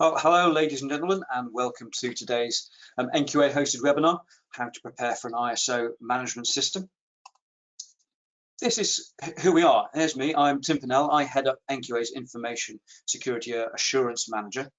Well, hello, ladies and gentlemen, and welcome to today's NQA hosted webinar, How to Prepare for an ISO Management System. This is who we are. Here's me. I'm Tim Pinnell. I head up NQA's Information Security Assurance Manager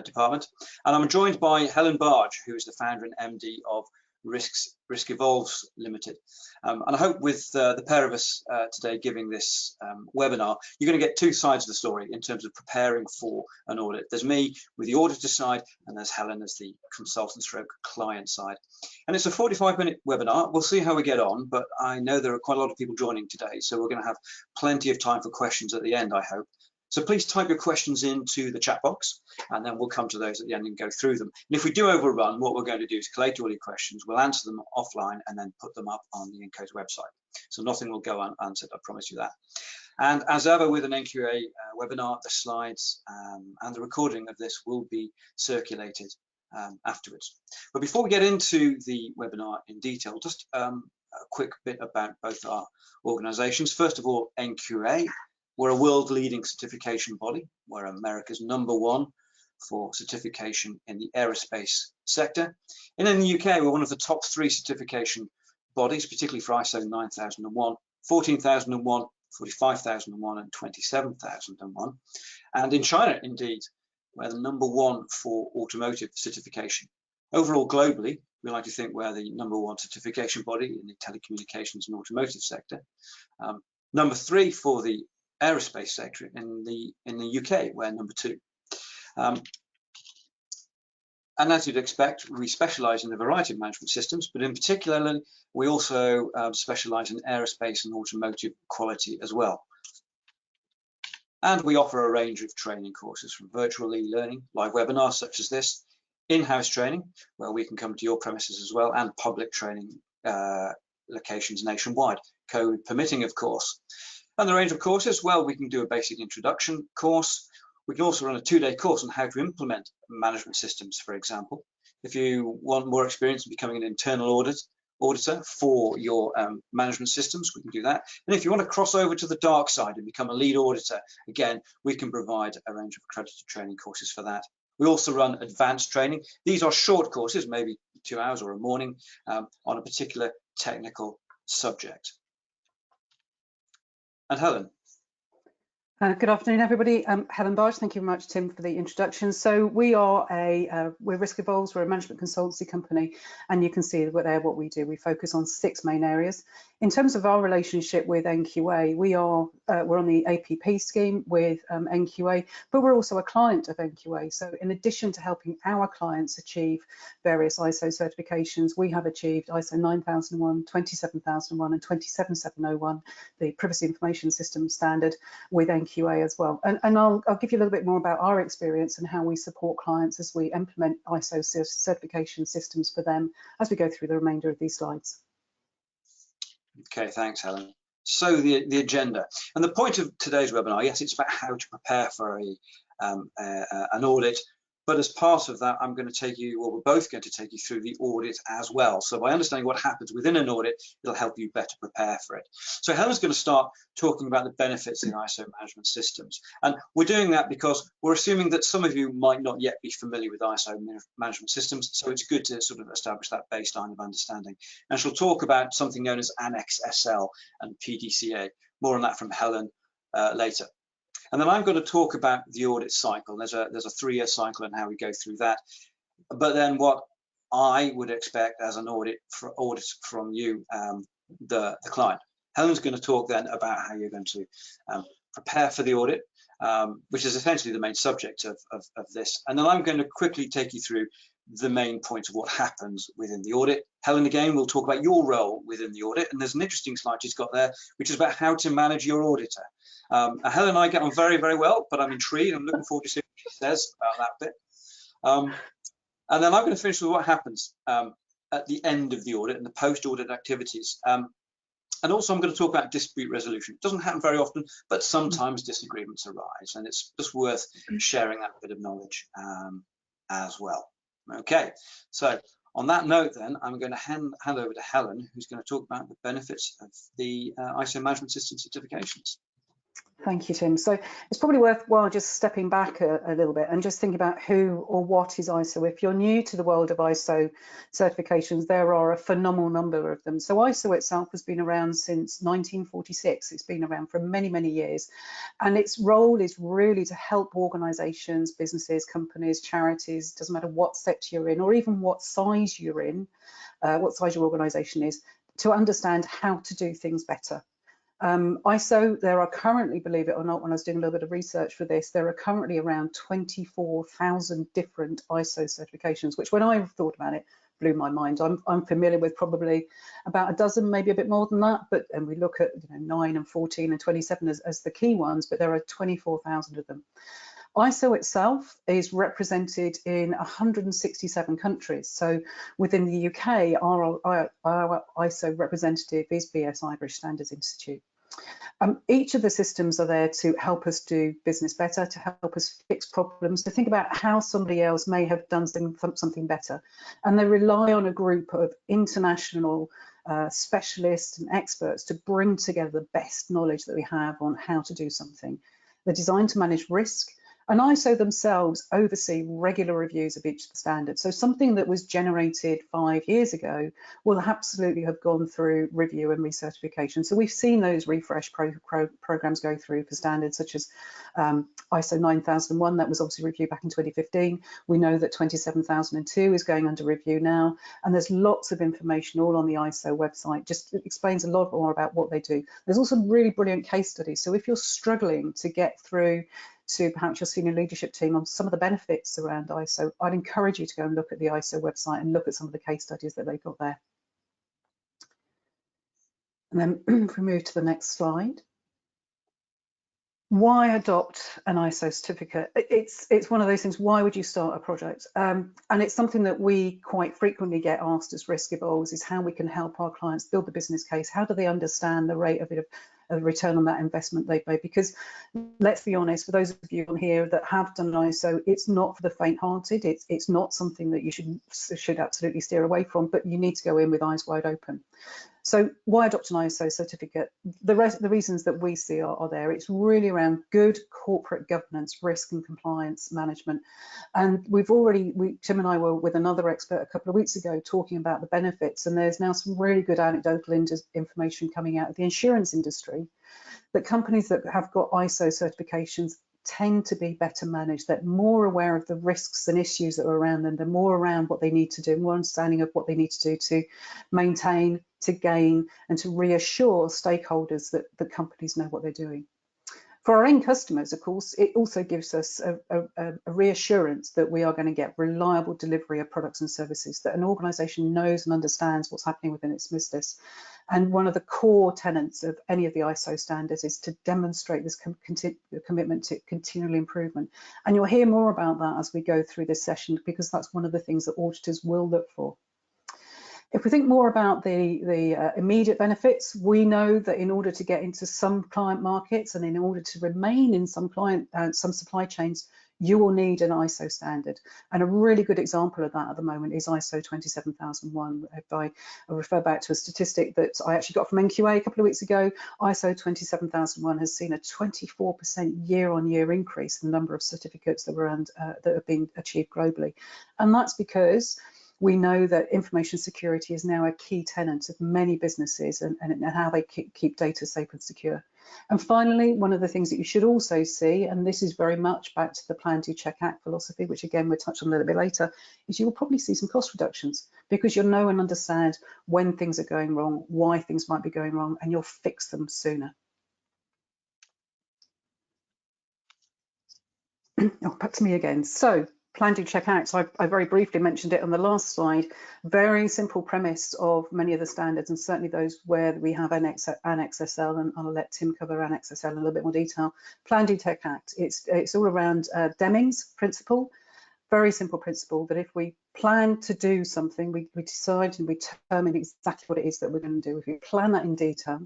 department, and I'm joined by Helen Barge, who is the founder and MD of Risk Evolves Ltd. And I hope with the pair of us today giving this webinar, you're going to get two sides of the story in terms of preparing for an audit. There's me with the auditor side, and there's Helen as the consultant stroke client side. And it's a 45-minute webinar. We'll see how we get on, but I know there are quite a lot of people joining today, so we're going to have plenty of time for questions at the end, I hope. So please type your questions into the chat box, and then we'll come to those at the end and go through them. And if we do overrun, what we're going to do is collate all your questions, we'll answer them offline, and then put them up on the NQA's website. So nothing will go unanswered, I promise you that. And as ever with an NQA webinar, the slides and the recording of this will be circulated afterwards. But before we get into the webinar in detail, just a quick bit about both our organizations. First of all, NQA. We're a world-leading certification body. We're America's #1 for certification in the aerospace sector. And in the UK, we're one of the top 3 certification bodies, particularly for ISO 9001, 14001, 45001, and 27001. And in China, indeed, we're the #1 for automotive certification. Overall, globally, we like to think we're the #1 certification body in the telecommunications and automotive sector. #3 for the aerospace sector in the UK, we're #2. And as you'd expect, we specialize in a variety of management systems, but in particular, we also specialize in aerospace and automotive quality as well. And we offer a range of training courses, from virtual e-learning, live webinars such as this, in-house training, where we can come to your premises as well, and public training locations nationwide, COVID permitting, of course. And the range of courses, well, we can do a basic introduction course. We can also run a 2-day course on how to implement management systems, for example. If you want more experience in becoming an internal auditor for your management systems, we can do that. And if you want to cross over to the dark side and become a lead auditor, again, we can provide a range of accredited training courses for that. We also run advanced training. These are short courses, maybe 2 hours or a morning, on a particular technical subject. And Helen. Good afternoon, everybody. Helen Barge. Thank you very much, Tim, for the introduction. So we are we're Risk Evolves. We're a management consultancy company, and you can see there what we do. We focus on 6 main areas. In terms of our relationship with NQA, we're on the APP scheme with NQA, but we're also a client of NQA. So in addition to helping our clients achieve various ISO certifications, we have achieved ISO 9001, 27001, and 27701, the Privacy Information System standard, with NQA as well. And I'll give you a little bit more about our experience and how we support clients as we implement ISO certification systems for them as we go through the remainder of these slides. Okay, thanks, Helen. So the agenda, and the point of today's webinar, yes, it's about how to prepare for an audit, but as part of that, I'm going to take you, or we're both going to take you through the audit as well. So by understanding what happens within an audit, it'll help you better prepare for it. So Helen's going to start talking about the benefits in ISO management systems. And we're doing that because we're assuming that some of you might not yet be familiar with ISO management systems. So it's good to sort of establish that baseline of understanding. And she'll talk about something known as Annex SL and PDCA. More on that from Helen later. And then I'm going to talk about the audit cycle. There's a 3-year cycle and how we go through that. But then what I would expect as an audit from you, the client. Helen's going to talk then about how you're going to prepare for the audit, which is essentially the main subject of this. And then I'm going to quickly take you through the main points of what happens within the audit. Helen again will talk about your role within the audit, and there's an interesting slide she's got there, which is about how to manage your auditor. Helen and I get on very, very well, but I'm intrigued. I'm looking forward to seeing what she says about that bit. And then I'm going to finish with what happens at the end of the audit and the post-audit activities. And also I'm going to talk about dispute resolution. It doesn't happen very often, but sometimes disagreements arise, and it's just worth sharing that bit of knowledge as well. Okay, so on that note then, I'm going to hand over to Helen, who's going to talk about the benefits of the ISO management system certifications. Thank you, Tim. So it's probably worthwhile just stepping back a little bit and just think about who or what is ISO. If you're new to the world of ISO certifications, there are a phenomenal number of them. So ISO itself has been around since 1946. It's been around for many, many years. And its role is really to help organizations, businesses, companies, charities, doesn't matter what sector you're in or even what size you're in, what size your organization is, to understand how to do things better. ISO, there are currently, believe it or not, when I was doing a little bit of research for this, there are currently around 24,000 different ISO certifications, which when I thought about it, blew my mind. I'm familiar with probably about a dozen, maybe a bit more than that, and we look at 9 and 14 and 27 as the key ones, but there are 24,000 of them. ISO itself is represented in 167 countries. So within the UK, our ISO representative is BSI, British Standards Institute. Each of the systems are there to help us do business better, to help us fix problems, to think about how somebody else may have done something better. And they rely on a group of international specialists and experts to bring together the best knowledge that we have on how to do something. They're designed to manage risk, and ISO themselves oversee regular reviews of each of the standards. So something that was generated 5 years ago will absolutely have gone through review and recertification. So we've seen those refresh programs go through for standards such as ISO 9001, that was obviously reviewed back in 2015. We know that 27002 is going under review now, and there's lots of information all on the ISO website. Just explains a lot more about what they do. There's also really brilliant case studies. So if you're struggling to get through to perhaps your senior leadership team on some of the benefits around ISO, I'd encourage you to go and look at the ISO website and look at some of the case studies that they've got there. And then if we move to the next slide. Why adopt an ISO certificate? It's one of those things, why would you start a project? And it's something that we quite frequently get asked as Risk Evolves, is how we can help our clients build the business case. How do they understand the rate of return on that investment they've made? Because let's be honest, for those of you on here that have done an ISO, it's not for the faint-hearted. It's not something that you should absolutely steer away from, but you need to go in with eyes wide open. So why adopt an ISO certificate? The reasons that we see are there. It's really around good corporate governance, risk and compliance management. And Tim and I were with another expert a couple of weeks ago talking about the benefits, and there's now some really good anecdotal information coming out of the insurance industry that companies that have got ISO certifications tend to be better managed. They're more aware of the risks and issues that are around them. They're more around what they need to do, more understanding of what they need to do to maintain, to gain, and to reassure stakeholders that the companies know what they're doing. For our end customers, of course, it also gives us a reassurance that we are going to get reliable delivery of products and services, that an organisation knows and understands what's happening within its business. And one of the core tenets of any of the ISO standards is to demonstrate this commitment to continual improvement. And you'll hear more about that as we go through this session, because that's one of the things that auditors will look for. If we think more about the immediate benefits, we know that in order to get into some client markets and in order to remain in some supply chains, you will need an ISO standard. And a really good example of that at the moment is ISO 27001. If I refer back to a statistic that I actually got from NQA a couple of weeks ago, ISO 27001 has seen a 24% year-on-year increase in the number of certificates that have been achieved globally. And that's because we know that information security is now a key tenet of many businesses and how they keep data safe and secure. And finally, one of the things that you should also see, and this is very much back to the Plan, Do, Check, Act philosophy, which again we'll touch on a little bit later, is you will probably see some cost reductions because you'll know and understand when things are going wrong, why things might be going wrong, and you'll fix them sooner. Oh, back to me again. So, Plan, Do, Check, Act. So I very briefly mentioned it on the last slide. Very simple premise of many of the standards, and certainly those where we have Annex SL, and I'll let Tim cover Annex SL in a little bit more detail. Plan, Do, Check, Act. It's all around Deming's principle. Very simple principle that if we plan to do something, we decide and we determine exactly what it is that we're going to do. If we plan that in detail,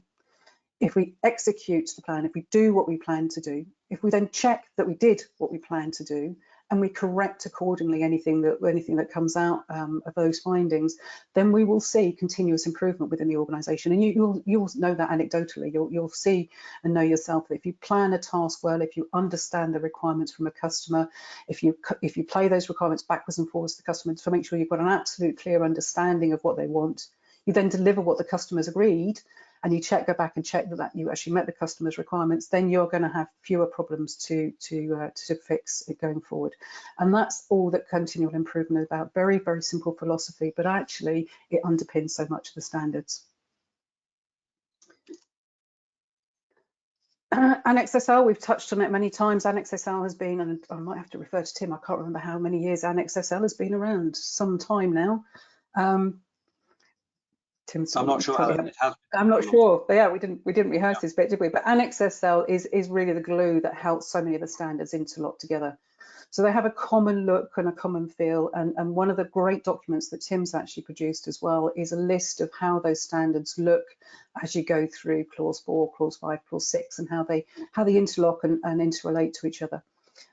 if we execute the plan, if we do what we plan to do, if we then check that we did what we planned to do, and we correct accordingly anything that comes out of those findings, then we will see continuous improvement within the organisation. And you'll know that anecdotally. You'll see and know yourself that if you plan a task well, if you understand the requirements from a customer, if you play those requirements backwards and forwards to the customer to make sure you've got an absolute clear understanding of what they want, you then deliver what the customers agreed, and you go back and check that you actually met the customer's requirements, then you're going to have fewer problems to fix it going forward. And that's all that continual improvement is about. Very, very simple philosophy, but actually it underpins so much of the standards. Annex SL, we've touched on it many times. Annex SL has been, and I might have to refer to Tim, I can't remember how many years Annex SL has been around, some time now. Tim's I'm not sure. I'm not sure. But yeah, we didn't rehearse this bit, did we? But Annex SL is really the glue that helps so many of the standards interlock together. So they have a common look and a common feel. And one of the great documents that Tim's actually produced as well is a list of how those standards look as you go through clause 4, clause 5, clause 6, and how they interlock and interrelate to each other.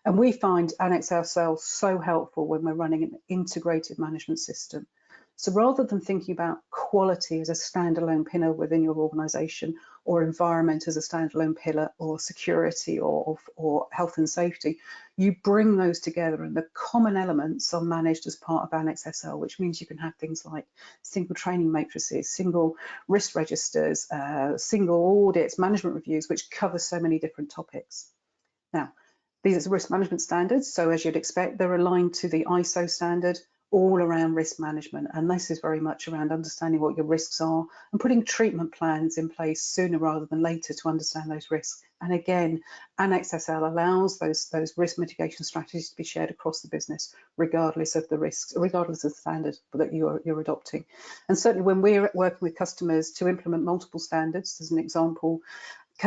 And we find Annex SL so helpful when we're running an integrated management system. So rather than thinking about quality as a standalone pillar within your organisation, or environment as a standalone pillar, or security or health and safety, you bring those together, and the common elements are managed as part of Annex SL, which means you can have things like single training matrices, single risk registers, single audits, management reviews, which cover so many different topics. Now, these are risk management standards, so as you'd expect, they're aligned to the ISO standard, all around risk management, and this is very much around understanding what your risks are and putting treatment plans in place sooner rather than later to understand those risks. And again, Annex SL allows those risk mitigation strategies to be shared across the business, regardless of the risks, regardless of the standard that you're adopting. And certainly when we're working with customers to implement multiple standards, as an example,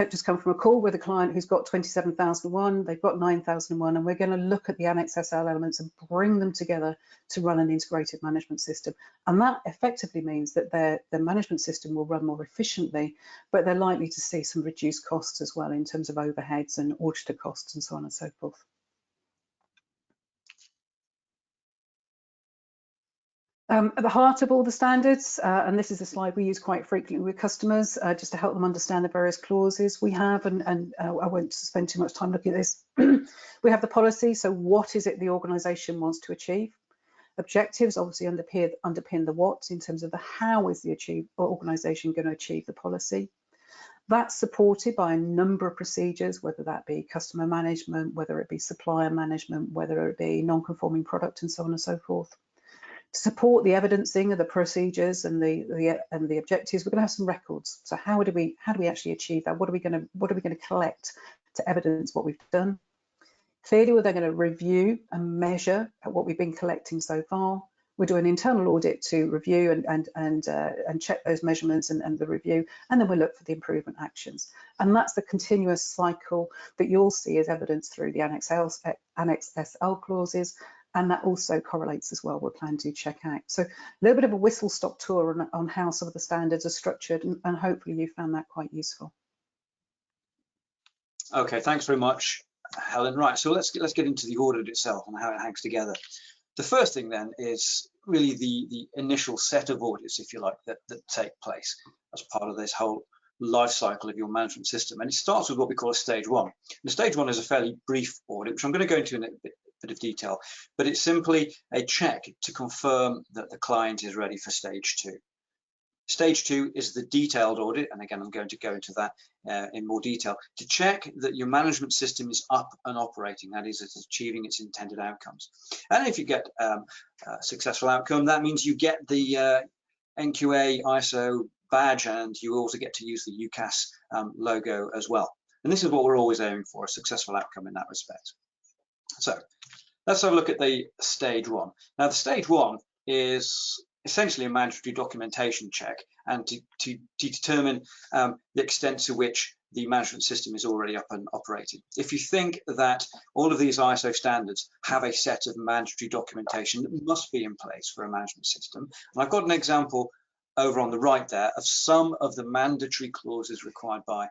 just come from a call with a client who's got 27001, they've got 9001, and we're going to look at the Annex SL elements and bring them together to run an integrated management system. And that effectively means that their management system will run more efficiently, but they're likely to see some reduced costs as well in terms of overheads and auditor costs and so on and so forth. At the heart of all the standards, and this is a slide we use quite frequently with customers, just to help them understand the various clauses we have, and I won't spend too much time looking at this. We have the policy, so what is it the organisation wants to achieve? Objectives obviously underpin the what in terms of the how is the organisation going to achieve the policy. That's supported by a number of procedures, whether that be customer management, whether it be supplier management, whether it be non-conforming product, and so on and so forth. To support the evidencing of the procedures and the objectives, we're going to have some records. So how do we actually achieve that? What are we going to collect to evidence what we've done? Clearly, we're then going to review and measure what we've been collecting so far. We'll do an internal audit to review and check those measurements and the review, and then we'll look for the improvement actions. And that's the continuous cycle that you'll see as evidence through the Annex SL clauses. And that also correlates as well with Plan 2 checkout. So a little bit of a whistle-stop tour on how some of the standards are structured, and hopefully you found that quite useful. Okay, thanks very much, Helen. Right, so let's get into the audit itself and how it hangs together. The first thing then is really the initial set of audits, if you like, that take place as part of this whole life cycle of your management system. And it starts with what we call a stage 1. And stage 1 is a fairly brief audit, which I'm going to go into in a bit of detail, but it's simply a check to confirm that the client is ready for stage 2. Stage 2 is the detailed audit, and again I'm going to go into that in more detail, to check that your management system is up and operating, that is, it's achieving its intended outcomes. And if you get a successful outcome, that means you get the NQA ISO badge, and you also get to use the UCAS logo as well. And this is what we're always aiming for, a successful outcome in that respect. So let's have a look at the stage 1. Now, the stage 1 is essentially a mandatory documentation check, and to determine the extent to which the management system is already up and operating. If you think that all of these ISO standards have a set of mandatory documentation that must be in place for a management system, and I've got an example over on the right there of some of the mandatory clauses required by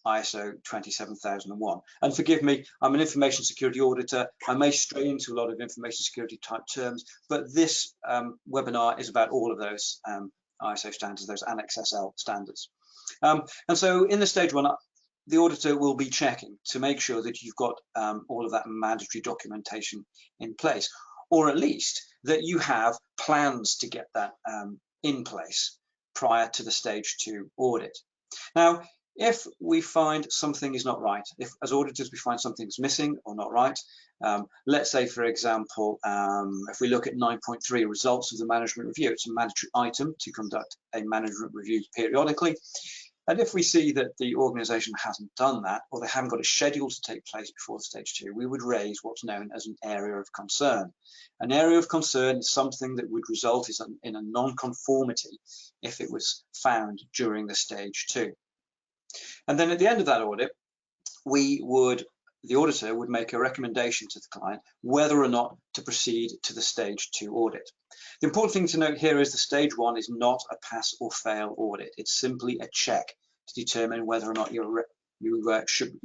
ISO 27001. And forgive me, I'm an information security auditor. I may stray into a lot of information security type terms, but this webinar is about all of those ISO standards, those Annex SL standards. And so in the stage one, the auditor will be checking to make sure that you've got all of that mandatory documentation in place, or at least that you have plans to get that in place prior to the stage 2 audit. Now, if we find something is not right, if as auditors we find something's missing or not right, let's say, for example, if we look at 9.3 results of the management review, it's a mandatory item to conduct a management review periodically. And if we see that the organisation hasn't done that, or they haven't got a schedule to take place before the stage 2, we would raise what's known as an area of concern. An area of concern is something that would result in a non-conformity if it was found during the stage 2. And then at the end of that audit, the auditor would make a recommendation to the client whether or not to proceed to the stage 2 audit. The important thing to note here is the stage 1 is not a pass or fail audit. It's simply a check to determine whether or not you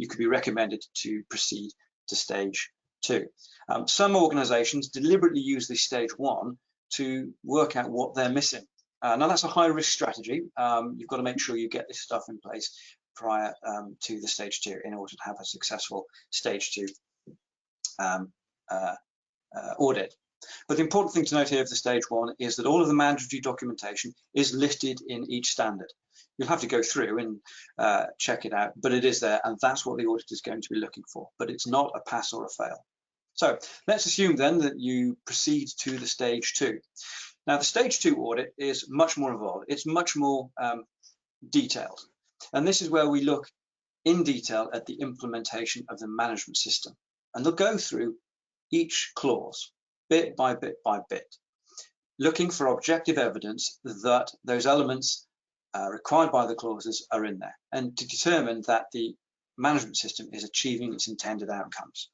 could be recommended to proceed to stage 2. Some organisations deliberately use this stage 1 to work out what they're missing. Now that's a high risk strategy. You've got to make sure you get this stuff in place prior to the stage 2 in order to have a successful stage 2 audit. But the important thing to note here of the stage 1 is that all of the mandatory documentation is listed in each standard. You'll have to go through and check it out, but it is there, and that's what the audit is going to be looking for. But it's not a pass or a fail. So let's assume then that you proceed to the stage 2. Now the stage 2 audit is much more involved. It's much more detailed. And this is where we look in detail at the implementation of the management system. And they'll go through each clause, bit by bit by bit, looking for objective evidence that those elements required by the clauses are in there, and to determine that the management system is achieving its intended outcomes,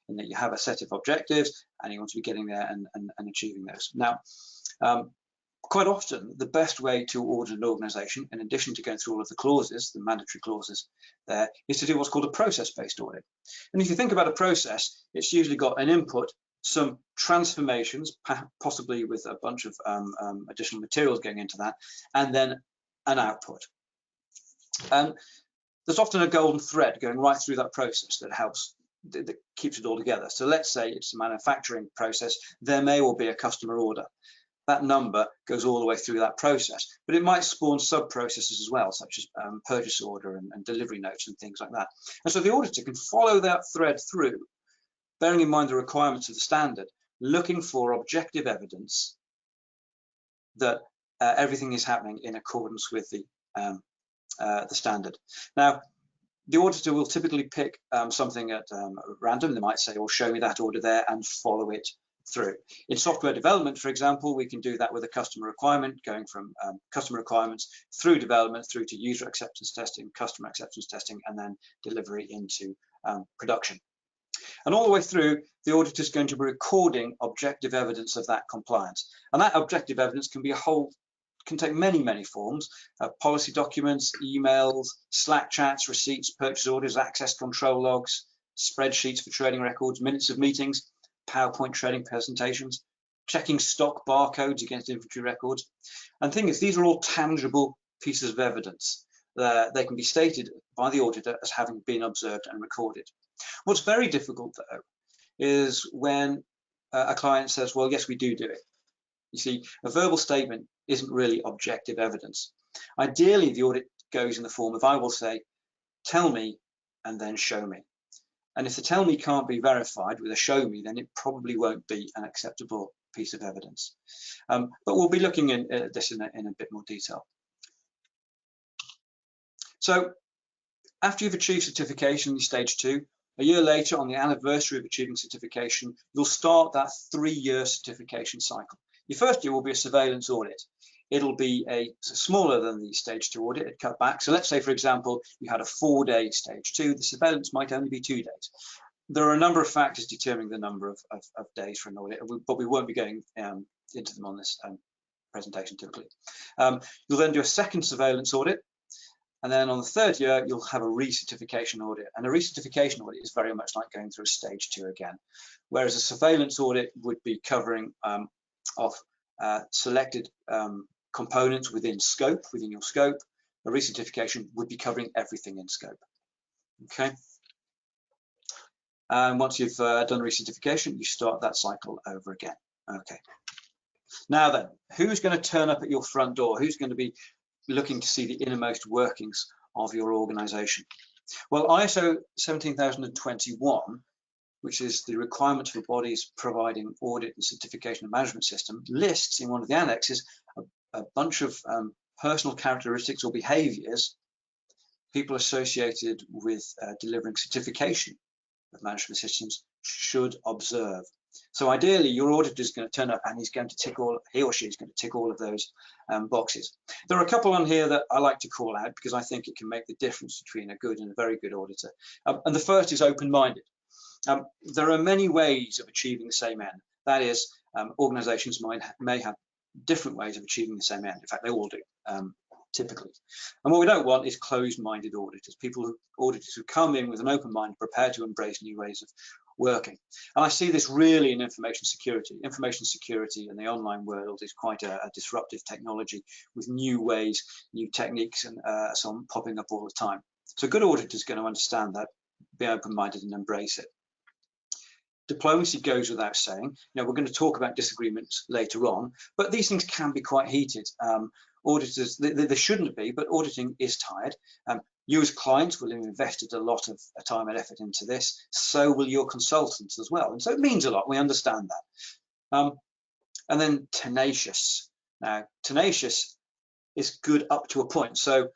and that you have a set of objectives and you want to be getting there and achieving those. Now, quite often, the best way to audit an organisation, in addition to going through all of the clauses, the mandatory clauses there, is to do what's called a process-based audit. And if you think about a process, it's usually got an input, some transformations, possibly with a bunch of additional materials going into that, and then an output. And there's often a golden thread going right through that process that helps, that keeps it all together. So let's say it's a manufacturing process, there may well be a customer order. That number goes all the way through that process, but it might spawn sub-processes as well, such as purchase order and delivery notes and things like that. And so the auditor can follow that thread through, bearing in mind the requirements of the standard, looking for objective evidence that everything is happening in accordance with the standard. Now, the auditor will typically pick something at random. They might say, "Well, show me that order there," and follow it through. In software development, for example, we can do that with a customer requirement, going from customer requirements through development, through to user acceptance testing, customer acceptance testing, and then delivery into production. And all the way through, the auditor is going to be recording objective evidence of that compliance. And that objective evidence can be can take many forms: policy documents, emails, Slack chats, receipts, purchase orders, access control logs, spreadsheets for trading records, minutes of meetings, PowerPoint trading presentations, checking stock barcodes against inventory records. And the thing is, these are all tangible pieces of evidence. They can be stated by the auditor as having been observed and recorded. What's very difficult, though, is when a client says, "Well, yes, we do it." You see, a verbal statement isn't really objective evidence. Ideally, the audit goes in the form of, I will say, "Tell me," and then "show me." And if the "tell me" can't be verified with a "show me," then it probably won't be an acceptable piece of evidence. But we'll be looking at this in a bit more detail. So after you've achieved certification in stage 2, a year later, on the anniversary of achieving certification, you'll start that 3-year certification cycle. Your first year will be a surveillance audit. It'll be smaller than the stage 2 audit, it cut back. So let's say, for example, you had a 4-day stage 2, the surveillance might only be 2 days. There are a number of factors determining the number of days for an audit, but we won't be going into them on this presentation typically. You'll then do a second surveillance audit. And then on the third year, you'll have a recertification audit. And a recertification audit is very much like going through a stage 2 again, whereas a surveillance audit would be covering off selected components within your scope. A recertification would be covering everything in scope. Okay. And once you've done recertification, you start that cycle over again. Okay. Now then, who's going to turn up at your front door? Who's going to be looking to see the innermost workings of your organization? Well, ISO 17021, which is the requirement for bodies providing audit and certification and management system, lists in one of the annexes a bunch of personal characteristics or behaviors people associated with delivering certification of management systems should observe. So ideally, your auditor is going to turn up and he or she is going to tick all of those boxes. There are a couple on here that I like to call out because I think it can make the difference between a good and a very good auditor. And the first is open-minded. There are many ways of achieving the same end. That is, organizations may have different ways of achieving the same end. In fact, they all do, typically. And what we don't want is closed-minded auditors, auditors who come in with an open mind, prepared to embrace new ways of working. And I see this really in information security. Information security in the online world is quite a disruptive technology with new ways, new techniques, and so on popping up all the time. So a good auditor is going to understand that, be open-minded and embrace it. Diplomacy goes without saying. We're going to talk about disagreements later on, but these things can be quite heated. Auditors, they shouldn't be, but auditing is tired. You as clients will have invested a lot of time and effort into this, so will your consultants as well. And so it means a lot, we understand that. And then tenacious. Now, tenacious is good up to a point. So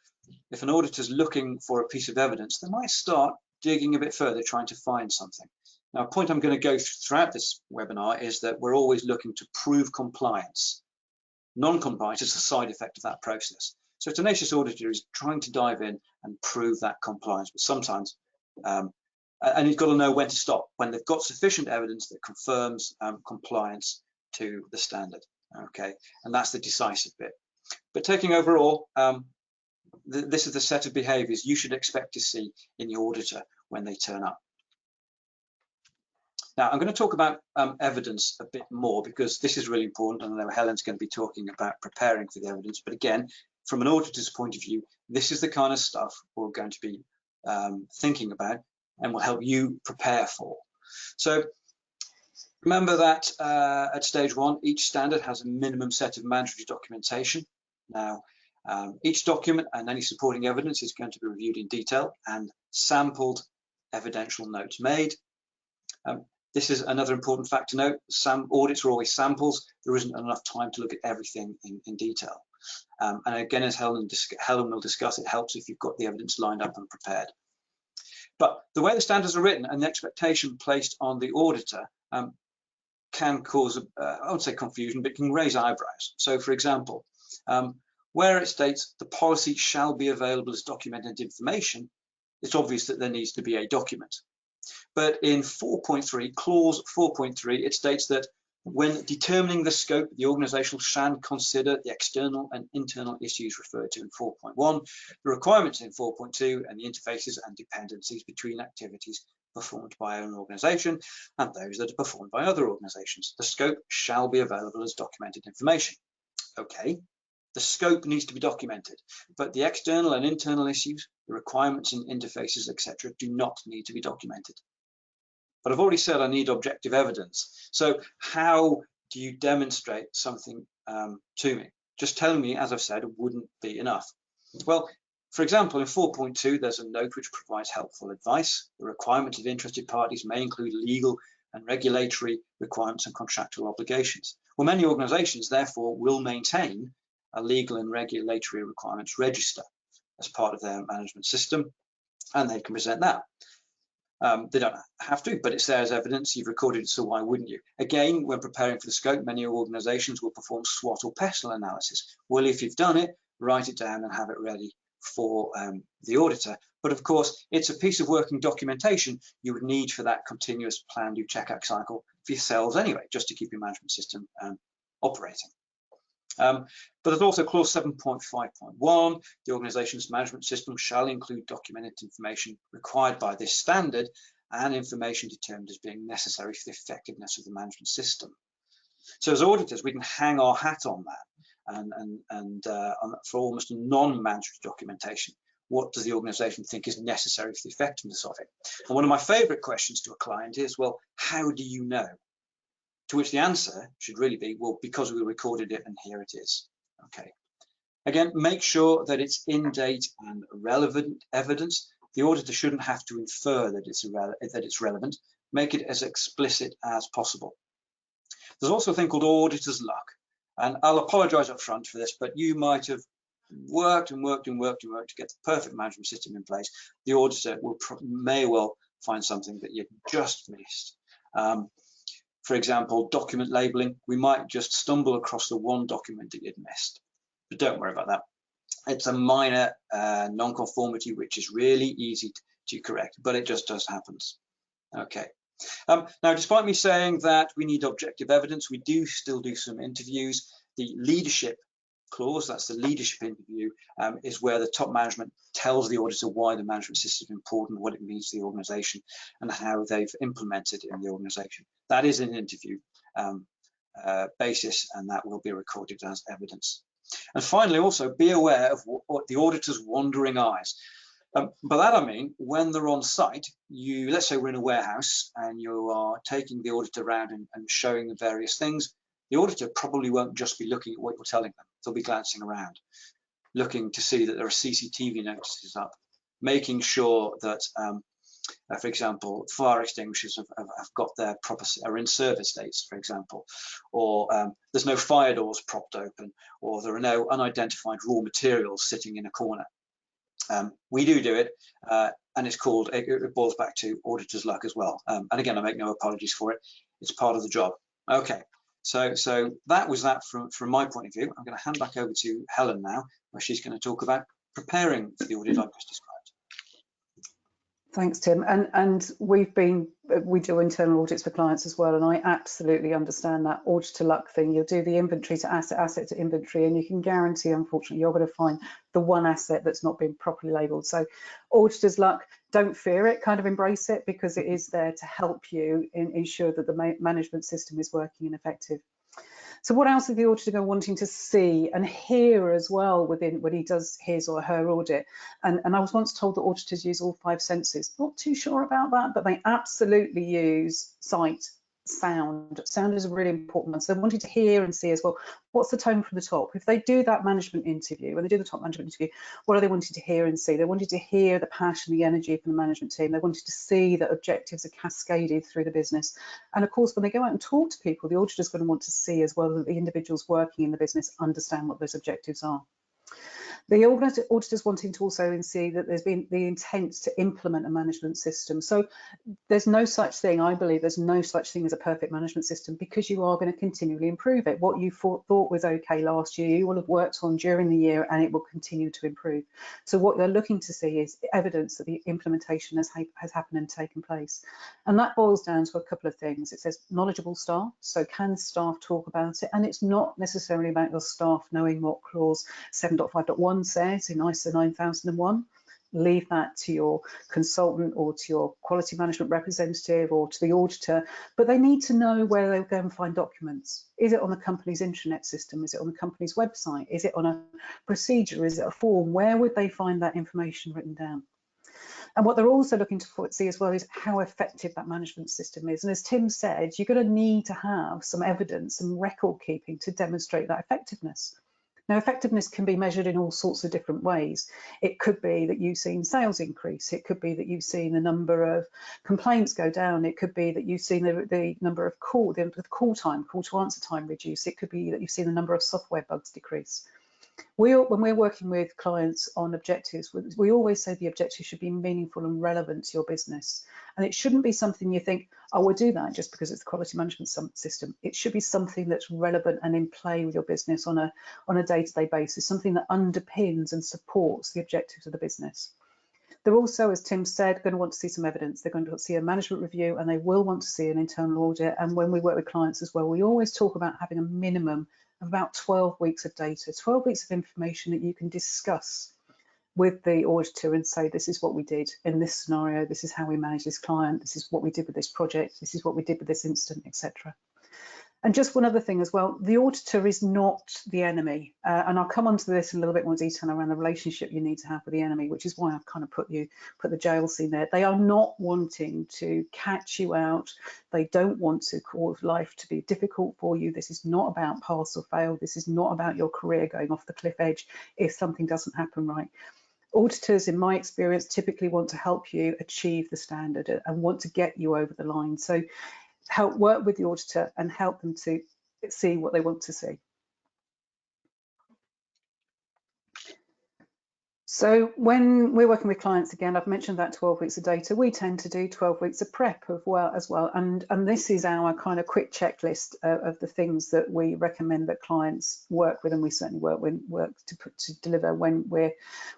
if an auditor's looking for a piece of evidence, they might start digging a bit further, trying to find something. Now, a point I'm going to go throughout this webinar is that we're always looking to prove compliance. Non-compliance is a side effect of that process. So a tenacious auditor is trying to dive in and prove that compliance, but sometimes, and you've got to know when to stop, when they've got sufficient evidence that confirms compliance to the standard, okay? And that's the decisive bit. But taking overall, this is the set of behaviors you should expect to see in the auditor when they turn up. Now, I'm going to talk about evidence a bit more because this is really important. And I know Helen's going to be talking about preparing for the evidence. But again, from an auditor's point of view, this is the kind of stuff we're going to be thinking about and will help you prepare for. So remember that at stage 1, each standard has a minimum set of mandatory documentation. Now, each document and any supporting evidence is going to be reviewed in detail and sampled evidential notes made. This is another important fact to note. Some audits are always samples. There isn't enough time to look at everything in detail. And again, as Helen will discuss, it helps if you've got the evidence lined up and prepared. But the way the standards are written and the expectation placed on the auditor can cause, I would say confusion, but can raise eyebrows. So for example, where it states the policy shall be available as documented information, it's obvious that there needs to be a document. But in 4.3, clause 4.3, it states that when determining the scope, the organisation shall consider the external and internal issues referred to in 4.1, the requirements in 4.2, and the interfaces and dependencies between activities performed by an organisation and those that are performed by other organisations. The scope shall be available as documented information. Okay, the scope needs to be documented, but the external and internal issues, the requirements and interfaces, etc., do not need to be documented. But I've already said I need objective evidence. So how do you demonstrate something to me? Just telling me, as I've said, wouldn't be enough. Well, for example, in 4.2, there's a note which provides helpful advice. The requirements of interested parties may include legal and regulatory requirements and contractual obligations. Well, many organizations, therefore, will maintain a legal and regulatory requirements register as part of their management system, and they can present that. They don't have to, but it's there as evidence. You've recorded it, so why wouldn't you? Again, when preparing for the scope, many organizations will perform SWOT or PESTLE analysis. Well, if you've done it, write it down and have it ready for the auditor. But of course, it's a piece of working documentation you would need for that continuous plan, do checkout cycle for yourselves anyway, just to keep your management system operating. But there's also clause 7.5.1, the organisation's management system shall include documented information required by this standard and information determined as being necessary for the effectiveness of the management system. So as auditors, we can hang our hat on that for almost non-mandatory documentation. What does the organisation think is necessary for the effectiveness of it? And one of my favourite questions to a client is, well, how do you know? To which the answer should really be, well, because we recorded it and here it is. Okay. Again, make sure that it's in date and relevant evidence. The auditor shouldn't have to infer that it's relevant. Make it as explicit as possible. There's also a thing called auditor's luck. And I'll apologise up front for this, but you might have worked to get the perfect management system in place. The auditor may well find something that you just missed. For example, document labeling, we might just stumble across the one document that you'd missed, but don't worry about that. It's a minor non-conformity, which is really easy to correct, but it just happens. Okay. Now, despite me saying that we need objective evidence, we do still do some interviews. The leadership clause, that's the leadership interview, is where the top management tells the auditor why the management system is important, what it means to the organisation, and how they've implemented it in the organisation. That is an interview basis, and that will be recorded as evidence. And finally, also be aware of what the auditor's wandering eyes. By that I mean, when they're on site, let's say we're in a warehouse and you are taking the auditor around and showing them various things. The auditor probably won't just be looking at what you're telling them. They'll be glancing around, looking to see that there are CCTV notices up, making sure that, for example, fire extinguishers have got their proper, are in service dates, for example, or there's no fire doors propped open, or there are no unidentified raw materials sitting in a corner. We do it, and it's called, it boils back to auditor's luck as well. And again, I make no apologies for it. It's part of the job. Okay. So that was that from my point of view. I'm going to hand back over to Helen now, where she's going to talk about preparing for the audit I've just described. Thanks, Tim. And we do internal audits for clients as well, and I absolutely understand that auditor luck thing. You'll do the inventory to asset, asset to inventory, and you can guarantee, unfortunately, you're going to find the one asset that's not been properly labelled. So auditor's luck, don't fear it, kind of embrace it, because it is there to help you ensure that the management system is working and effective. So what else is the auditor wanting to see and hear as well when he does his or her audit? And I was once told that auditors use all 5 senses. Not too sure about that, but they absolutely use sight, sound. Sound is a really important one. So they're wanting to hear and see as well, what's the tone from the top? If they do that management interview, when they do the top management interview, what are they wanting to hear and see? They wanted to hear the passion, the energy from the management team. They wanted to see that objectives are cascaded through the business. And of course, when they go out and talk to people, the auditor's going to want to see as well that the individuals working in the business understand what those objectives are. The auditor's wanting to also see that there's been the intent to implement a management system. So there's no such thing, I believe, there's no such thing as a perfect management system, because you are going to continually improve it. What you thought was okay last year, you will have worked on during the year, and it will continue to improve. So what they're looking to see is evidence that the implementation has happened and taken place. And that boils down to a couple of things. It says knowledgeable staff. So can staff talk about it? And it's not necessarily about your staff knowing what clause 7.5.1 says in ISO 9001. Leave that to your consultant or to your quality management representative or to the auditor, but they need to know where they'll go and find documents. Is it on the company's intranet system? Is it on the company's website? Is it on a procedure? Is it a form? Where would they find that information written down? And what they're also looking to see as well is how effective that management system is. And as Tim said, you're going to need to have some evidence, some record keeping to demonstrate that effectiveness. Now, effectiveness can be measured in all sorts of different ways. It could be that you've seen sales increase. It could be that you've seen the number of complaints go down. It could be that you've seen the number of the call to answer time reduce. It could be that you've seen the number of software bugs decrease. When we're working with clients on objectives, we always say the objective should be meaningful and relevant to your business. And it shouldn't be something you think, oh, we'll do that just because it's the quality management system. It should be something that's relevant and in play with your business on a day-to-day basis, something that underpins and supports the objectives of the business. They're also, as Tim said, going to want to see some evidence. They're going to see a management review, and they will want to see an internal audit. And when we work with clients as well, we always talk about having a minimum of about 12 weeks of data, 12 weeks of information that you can discuss with the auditor and say, this is what we did in this scenario, this is how we manage this client, this is what we did with this project, this is what we did with this incident, etc. And just one other thing as well, the auditor is not the enemy. And I'll come onto this in a little bit more detail around the relationship you need to have with the enemy, which is why I've kind of put the jail scene there. They are not wanting to catch you out. They don't want to cause life to be difficult for you. This is not about pass or fail. This is not about your career going off the cliff edge if something doesn't happen right. Auditors, in my experience, typically want to help you achieve the standard and want to get you over the line. So help work with the auditor and help them to see what they want to see. So when we're working with clients, again, I've mentioned that 12 weeks of data, we tend to do 12 weeks of prep as well. And this is our kind of quick checklist of the things that we recommend that clients work with, and we certainly work to deliver when we're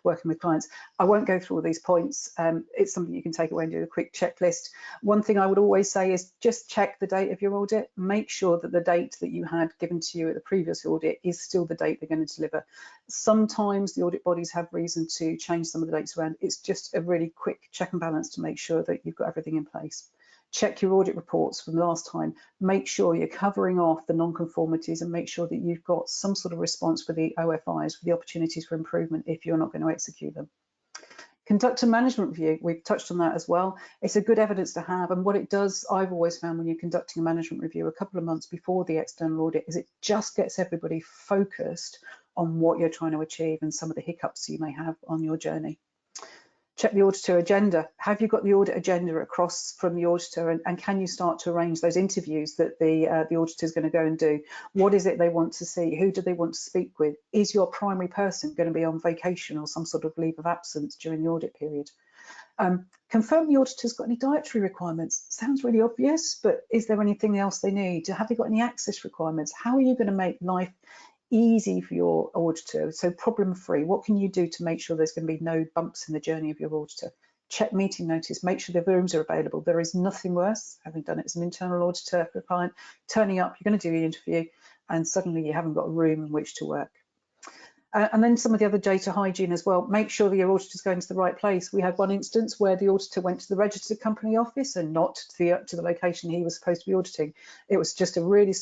working with clients. I won't go through all these points. It's something you can take away and do a quick checklist. One thing I would always say is just check the date of your audit. Make sure that the date that you had given to you at the previous audit is still the date they're going to deliver. Sometimes the audit bodies have reason to change some of the dates around. It's just a really quick check and balance to make sure that you've got everything in place. Check your audit reports from last time. Make sure you're covering off the non-conformities and make sure that you've got some sort of response for the OFIs, for the opportunities for improvement if you're not going to execute them. Conduct a management review. We've touched on that as well. It's a good evidence to have, and what it does, I've always found when you're conducting a management review a couple of months before the external audit, is it just gets everybody focused on what you're trying to achieve and some of the hiccups you may have on your journey. Check the auditor agenda. Have you got the audit agenda across from the auditor, and can you start to arrange those interviews that the auditor is going to go and do? What is it they want to see? Who do they want to speak with? Is your primary person going to be on vacation or some sort of leave of absence during the audit period? Confirm the auditor's got any dietary requirements. Sounds really obvious, but is there anything else they need? Have they got any access requirements? How are you going to make life easy for your auditor, so problem-free? What can you do to make sure there's going to be no bumps in the journey of your auditor? Check meeting notice, make sure the rooms are available. There is nothing worse, having done it as an internal auditor for a client, turning up, you're going to do the interview, and suddenly you haven't got a room in which to work. And then some of the other data hygiene as well. Make sure that your auditor's going to the right place. We had one instance where the auditor went to the registered company office and not to the location he was supposed to be auditing. It was just a really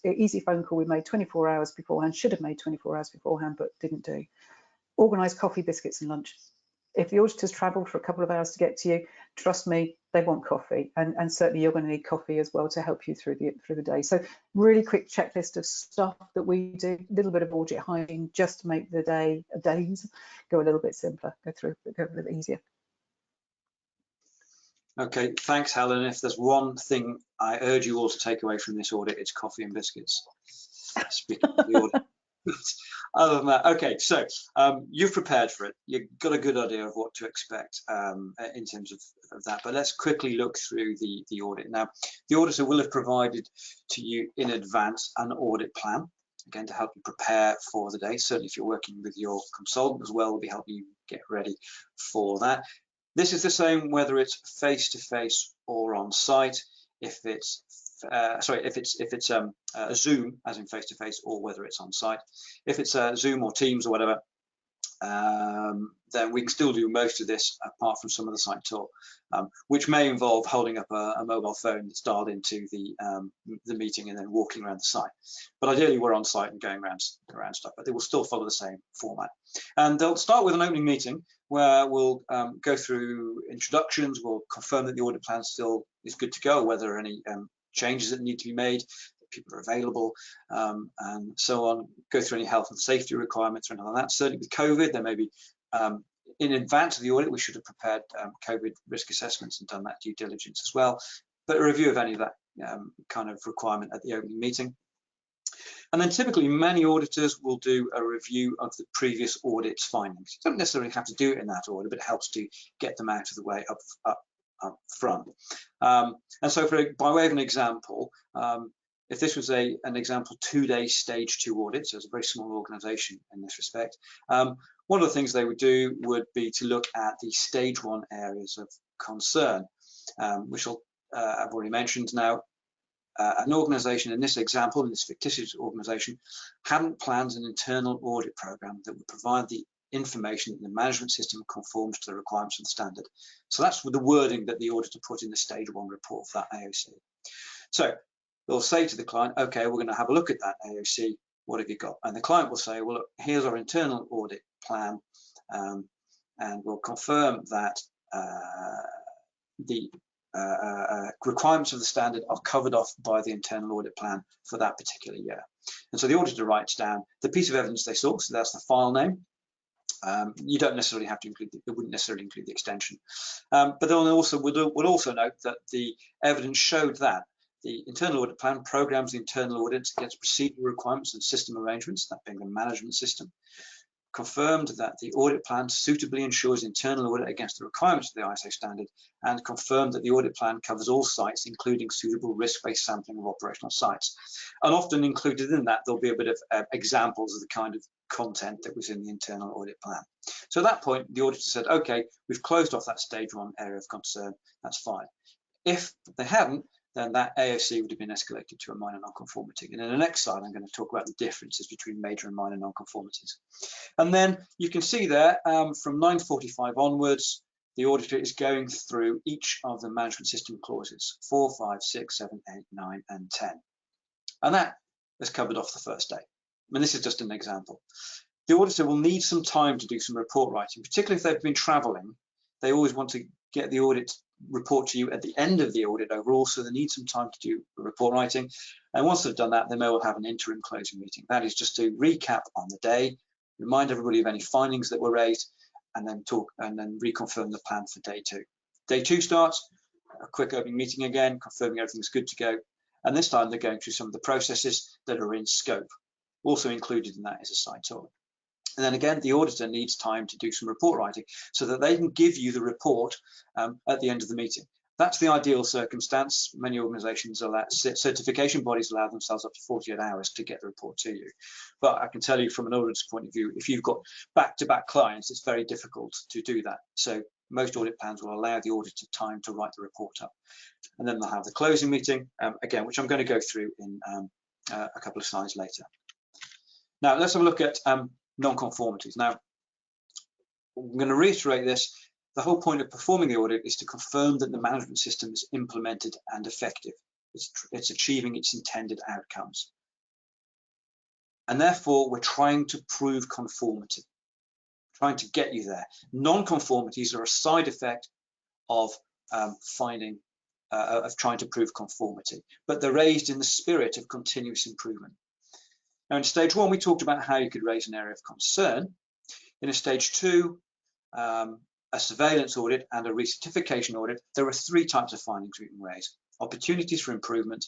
easy phone call we made 24 hours beforehand, should have made 24 hours beforehand, but didn't do. Organise coffee, biscuits and lunch. If the auditors travelled for a couple of hours to get to you, trust me, they want coffee, and certainly you're going to need coffee as well to help you through the day. So really quick checklist of stuff that we do, a little bit of audit hygiene just to make the days go a little bit simpler, go a little bit easier. Okay, thanks, Helen. If there's one thing I urge you all to take away from this audit, it's coffee and biscuits. Speaking of the audit. Other than that, okay, so you've prepared for it. You've got a good idea of what to expect in terms of that, but let's quickly look through the audit. Now, the auditor will have provided to you in advance an audit plan, again, to help you prepare for the day. Certainly if you're working with your consultant as well, will be helping you get ready for that. This is the same whether it's face-to-face or on site. If it's a Zoom, as in face-to-face, or whether it's on site. If it's Zoom or Teams or whatever, then we can still do most of this apart from some of the site tour, which may involve holding up a mobile phone that's dialed into the meeting and then walking around the site. But ideally, we're on site and going around stuff, but they will still follow the same format. And they'll start with an opening meeting where we'll go through introductions. We'll confirm that the audit plan still is good to go, whether there are any changes that need to be made, that people are available, and so on. Go through any health and safety requirements or anything like that. Certainly with COVID, there may be, in advance of the audit, we should have prepared COVID risk assessments and done that due diligence as well. But a review of any of that kind of requirement at the opening meeting. And then typically many auditors will do a review of the previous audit's findings. You don't necessarily have to do it in that order, but it helps to get them out of the way up front. And so by way of an example, if this was an example 2-day stage 2 audit, so it's a very small organization in this respect, one of the things they would do would be to look at the stage 1 areas of concern, which I've already mentioned. Now, an organisation in this example, in this fictitious organisation, hadn't planned an internal audit program that would provide the information that the management system conforms to the requirements of the standard. So that's the wording that the auditor put in the stage 1 report for that AOC. So they'll say to the client, okay, we're going to have a look at that AOC. What have you got? And the client will say, well, look, here's our internal audit plan, and we'll confirm that the requirements of the standard are covered off by the internal audit plan for that particular year. And so the auditor writes down the piece of evidence they saw, so that's the file name. You don't necessarily have to include, it wouldn't necessarily include the extension. But then also would also note that the evidence showed that the internal audit plan programs the internal audits against procedural requirements and system arrangements, that being the management system, confirmed that the audit plan suitably ensures internal audit against the requirements of the ISO standard, and confirmed that the audit plan covers all sites, including suitable risk-based sampling of operational sites. And often included in that, there'll be a bit of examples of the kind of content that was in the internal audit plan. So at that point, the auditor said, okay, we've closed off that stage 1 area of concern, that's fine. If they hadn't, then that AOC would have been escalated to a minor non-conformity. And in the next slide, I'm going to talk about the differences between major and minor non-conformities. And then you can see there, from 945 onwards, the auditor is going through each of the management system clauses, 4, 5, 6, 7, 8, 9, and 10. And that is covered off the first day. And this is just an example. The auditor will need some time to do some report writing, particularly if they've been traveling. They always want to get the audit report to you at the end of the audit overall, so they need some time to do the report writing. And once they've done that, they may well have an interim closing meeting. That is just to recap on the day, remind everybody of any findings that were raised, and then reconfirm the plan for day 2. Day 2 starts, a quick opening meeting again, confirming everything's good to go. And this time they're going through some of the processes that are in scope. Also included in that is a site audit. And then again, the auditor needs time to do some report writing so that they can give you the report at the end of the meeting. That's the ideal circumstance. Many organizations allow, certification bodies allow themselves up to 48 hours to get the report to you. But I can tell you from an auditor's point of view, if you've got back-to-back clients, it's very difficult to do that. So most audit plans will allow the auditor time to write the report up. And then they'll have the closing meeting, again, which I'm going to go through in a couple of slides later. Now, let's have a look at non-conformities. Now, I'm going to reiterate this. The whole point of performing the audit is to confirm that the management system is implemented and effective. It's achieving its intended outcomes. And therefore, we're trying to prove conformity, trying to get you there. Non-conformities are a side effect of trying to prove conformity, but they're raised in the spirit of continuous improvement. Now, in stage 1, we talked about how you could raise an area of concern. In a stage 2, a surveillance audit and a recertification audit, there are 3 types of findings we can raise: opportunities for improvement,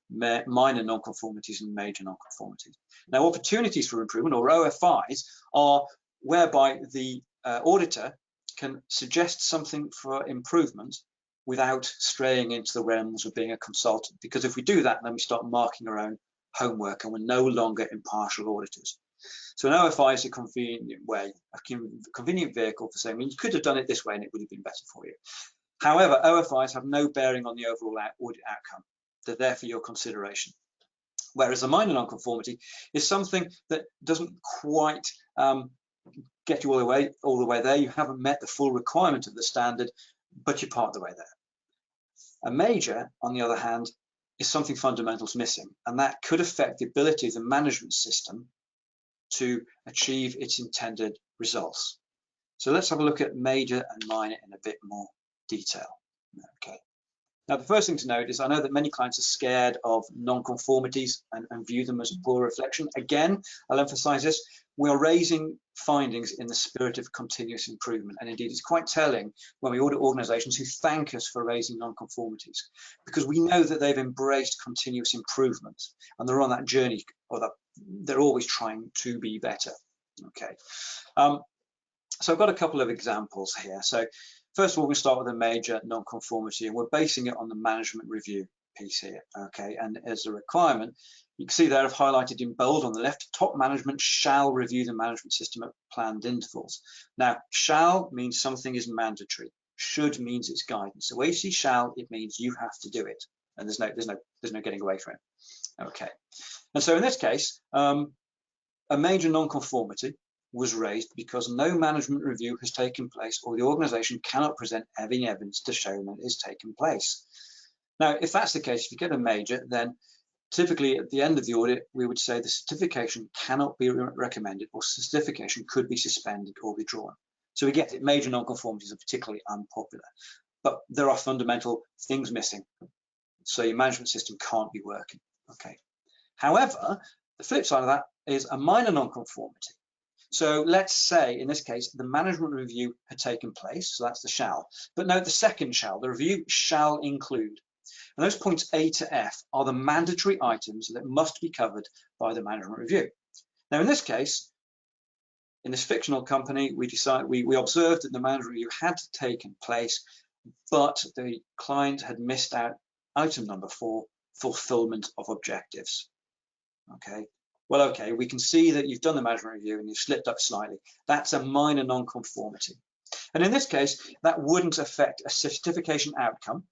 minor non-conformities, and major non-conformities. Now, opportunities for improvement, or OFIs, are whereby the auditor can suggest something for improvement without straying into the realms of being a consultant. Because if we do that, then we start marking our own homework and we're no longer impartial auditors. So an OFI is a convenient way, a convenient vehicle for saying, well, you could have done it this way and it would have been better for you. However, OFIs have no bearing on the overall audit outcome. They're there for your consideration. Whereas a minor non-conformity is something that doesn't quite get you all the way there. You haven't met the full requirement of the standard, but you're part of the way there. A major, on the other hand, is something fundamental is missing, and that could affect the ability of the management system to achieve its intended results. So let's have a look at major and minor in a bit more detail. Okay. Now, the first thing to note is I know that many clients are scared of non-conformities and view them as a poor reflection. Again, I'll emphasize this. We are raising findings in the spirit of continuous improvement. And indeed, it's quite telling when we audit organizations who thank us for raising non-conformities, because we know that they've embraced continuous improvement and they're on that journey, or that they're always trying to be better. Okay. So I've got a couple of examples here. So first of all, we start with a major non-conformity, and we're basing it on the management review piece here. Okay. And as a requirement, you can see there I've highlighted in bold on the left, top management shall review the management system at planned intervals. Now, shall means something is mandatory. Should means it's guidance. So where you see shall, it means you have to do it. and there's no getting away from it. Okay, and so in this case, a major non-conformity was raised because no management review has taken place, or the organisation cannot present any evidence to show that it has taken place. Now, if that's the case, if you get a major, then typically at the end of the audit, we would say the certification cannot be recommended, or certification could be suspended or withdrawn. So we get it, major non-conformities are particularly unpopular, but there are fundamental things missing. So your management system can't be working, okay? However, the flip side of that is a minor non-conformity. So let's say, in this case, the management review had taken place, so that's the shall. But note the second shall, the review shall include. And those points A to F are the mandatory items that must be covered by the management review. Now, in this case, in this fictional company, we observed that the management review had taken place, but the client had missed out item number 4, fulfillment of objectives. Okay. Well, okay, we can see that you've done the management review and you've slipped up slightly. That's a minor non-conformity. And in this case, that wouldn't affect a certification outcome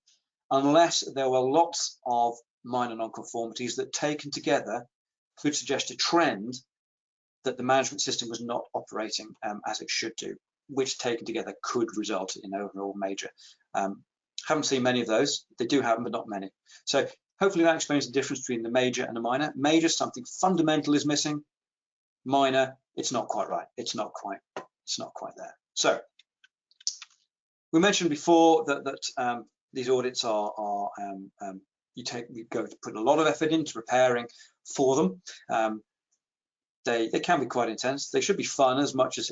unless there were lots of minor non-conformities that taken together could suggest a trend that the management system was not operating as it should do, which taken together could result in overall major. Haven't seen many of those. They do happen, but not many. So hopefully that explains the difference between the major and the minor. Major, something fundamental is missing. Minor, it's not quite right. It's not quite there. So we mentioned before that these audits are we go to put a lot of effort into preparing for them. They can be quite intense. They should be fun as much as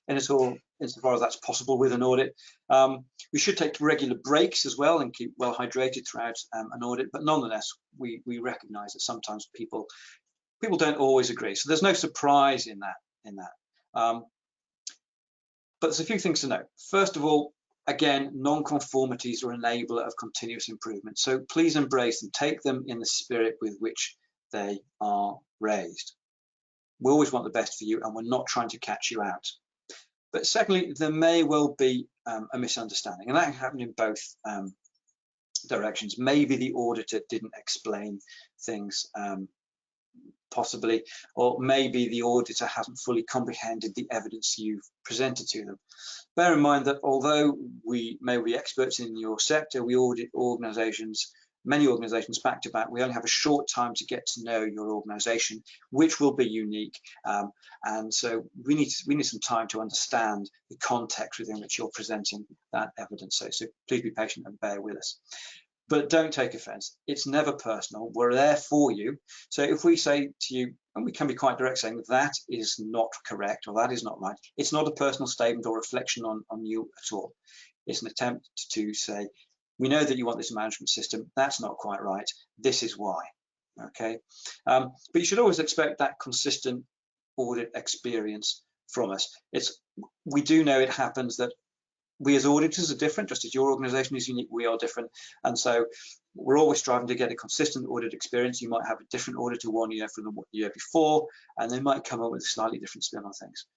insofar as that's possible with an audit. We should take regular breaks as well and keep well hydrated throughout an audit. But nonetheless, we recognise that sometimes people don't always agree. So there's no surprise in that. But there's a few things to note. First of all, again, non-conformities are an enabler of continuous improvement. So please embrace them. Take them in the spirit with which they are raised. We always want the best for you, and we're not trying to catch you out. But secondly, there may well be a misunderstanding, and that can happen in both directions. Maybe the auditor didn't explain things possibly, or maybe the auditor hasn't fully comprehended the evidence you've presented to them. Bear in mind that although we may be experts in your sector, we audit organisations, many organisations back to back. We only have a short time to get to know your organisation, which will be unique, and so we need some time to understand the context within which you're presenting that evidence. So please be patient and bear with us. But don't take offence. It's never personal. We're there for you. So if we say to you, and we can be quite direct, saying that is not correct or that is not right, it's not a personal statement or reflection on you at all. It's an attempt to say, we know that you want this management system. That's not quite right. This is why. Okay. But you should always expect that consistent audit experience from us. We do know it happens that we as auditors are different, just as your organisation is unique, we are different. And so we're always striving to get a consistent audit experience. You might have a different auditor 1 year from the year before, and they might come up with a slightly different spin on things.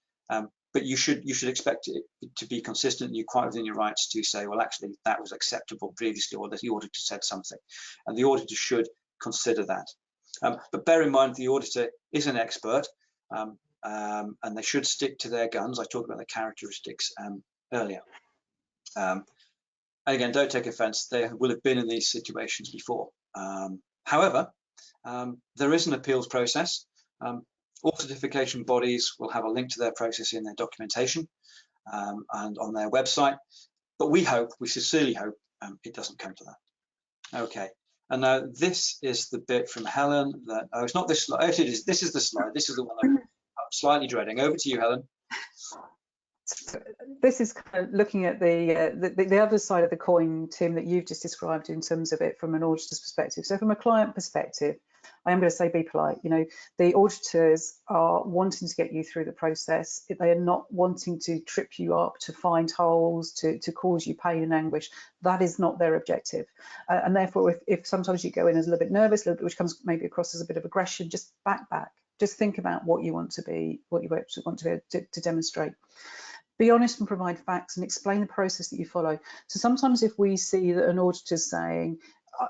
But you should expect it to be consistent, and you're quite within your rights to say, well, actually, that was acceptable previously, or that the auditor said something. And the auditor should consider that. But bear in mind, the auditor is an expert, and they should stick to their guns. I talked about the characteristics earlier. And again, don't take offence, they will have been in these situations before. However, there is an appeals process. All certification bodies will have a link to their process in their documentation and on their website, but we sincerely hope it doesn't come to that. Okay, and now this is the bit from Helen that, oh, it's not this slide, it is, this is the slide, this is the one I'm slightly dreading. Over to you, Helen. This is kind of looking at the other side of the coin, Tim, that you've just described in terms of it from an auditor's perspective. So from a client perspective, I am going to say be polite. You know, the auditors are wanting to get you through the process. They are not wanting to trip you up, to find holes, to cause you pain and anguish. That is not their objective. And therefore, if sometimes you go in as a little bit nervous, which comes maybe across as a bit of aggression, just back. Just think about what you want to be, what you want to be able to demonstrate. Be honest and provide facts and explain the process that you follow. So sometimes if we see that an auditor is saying,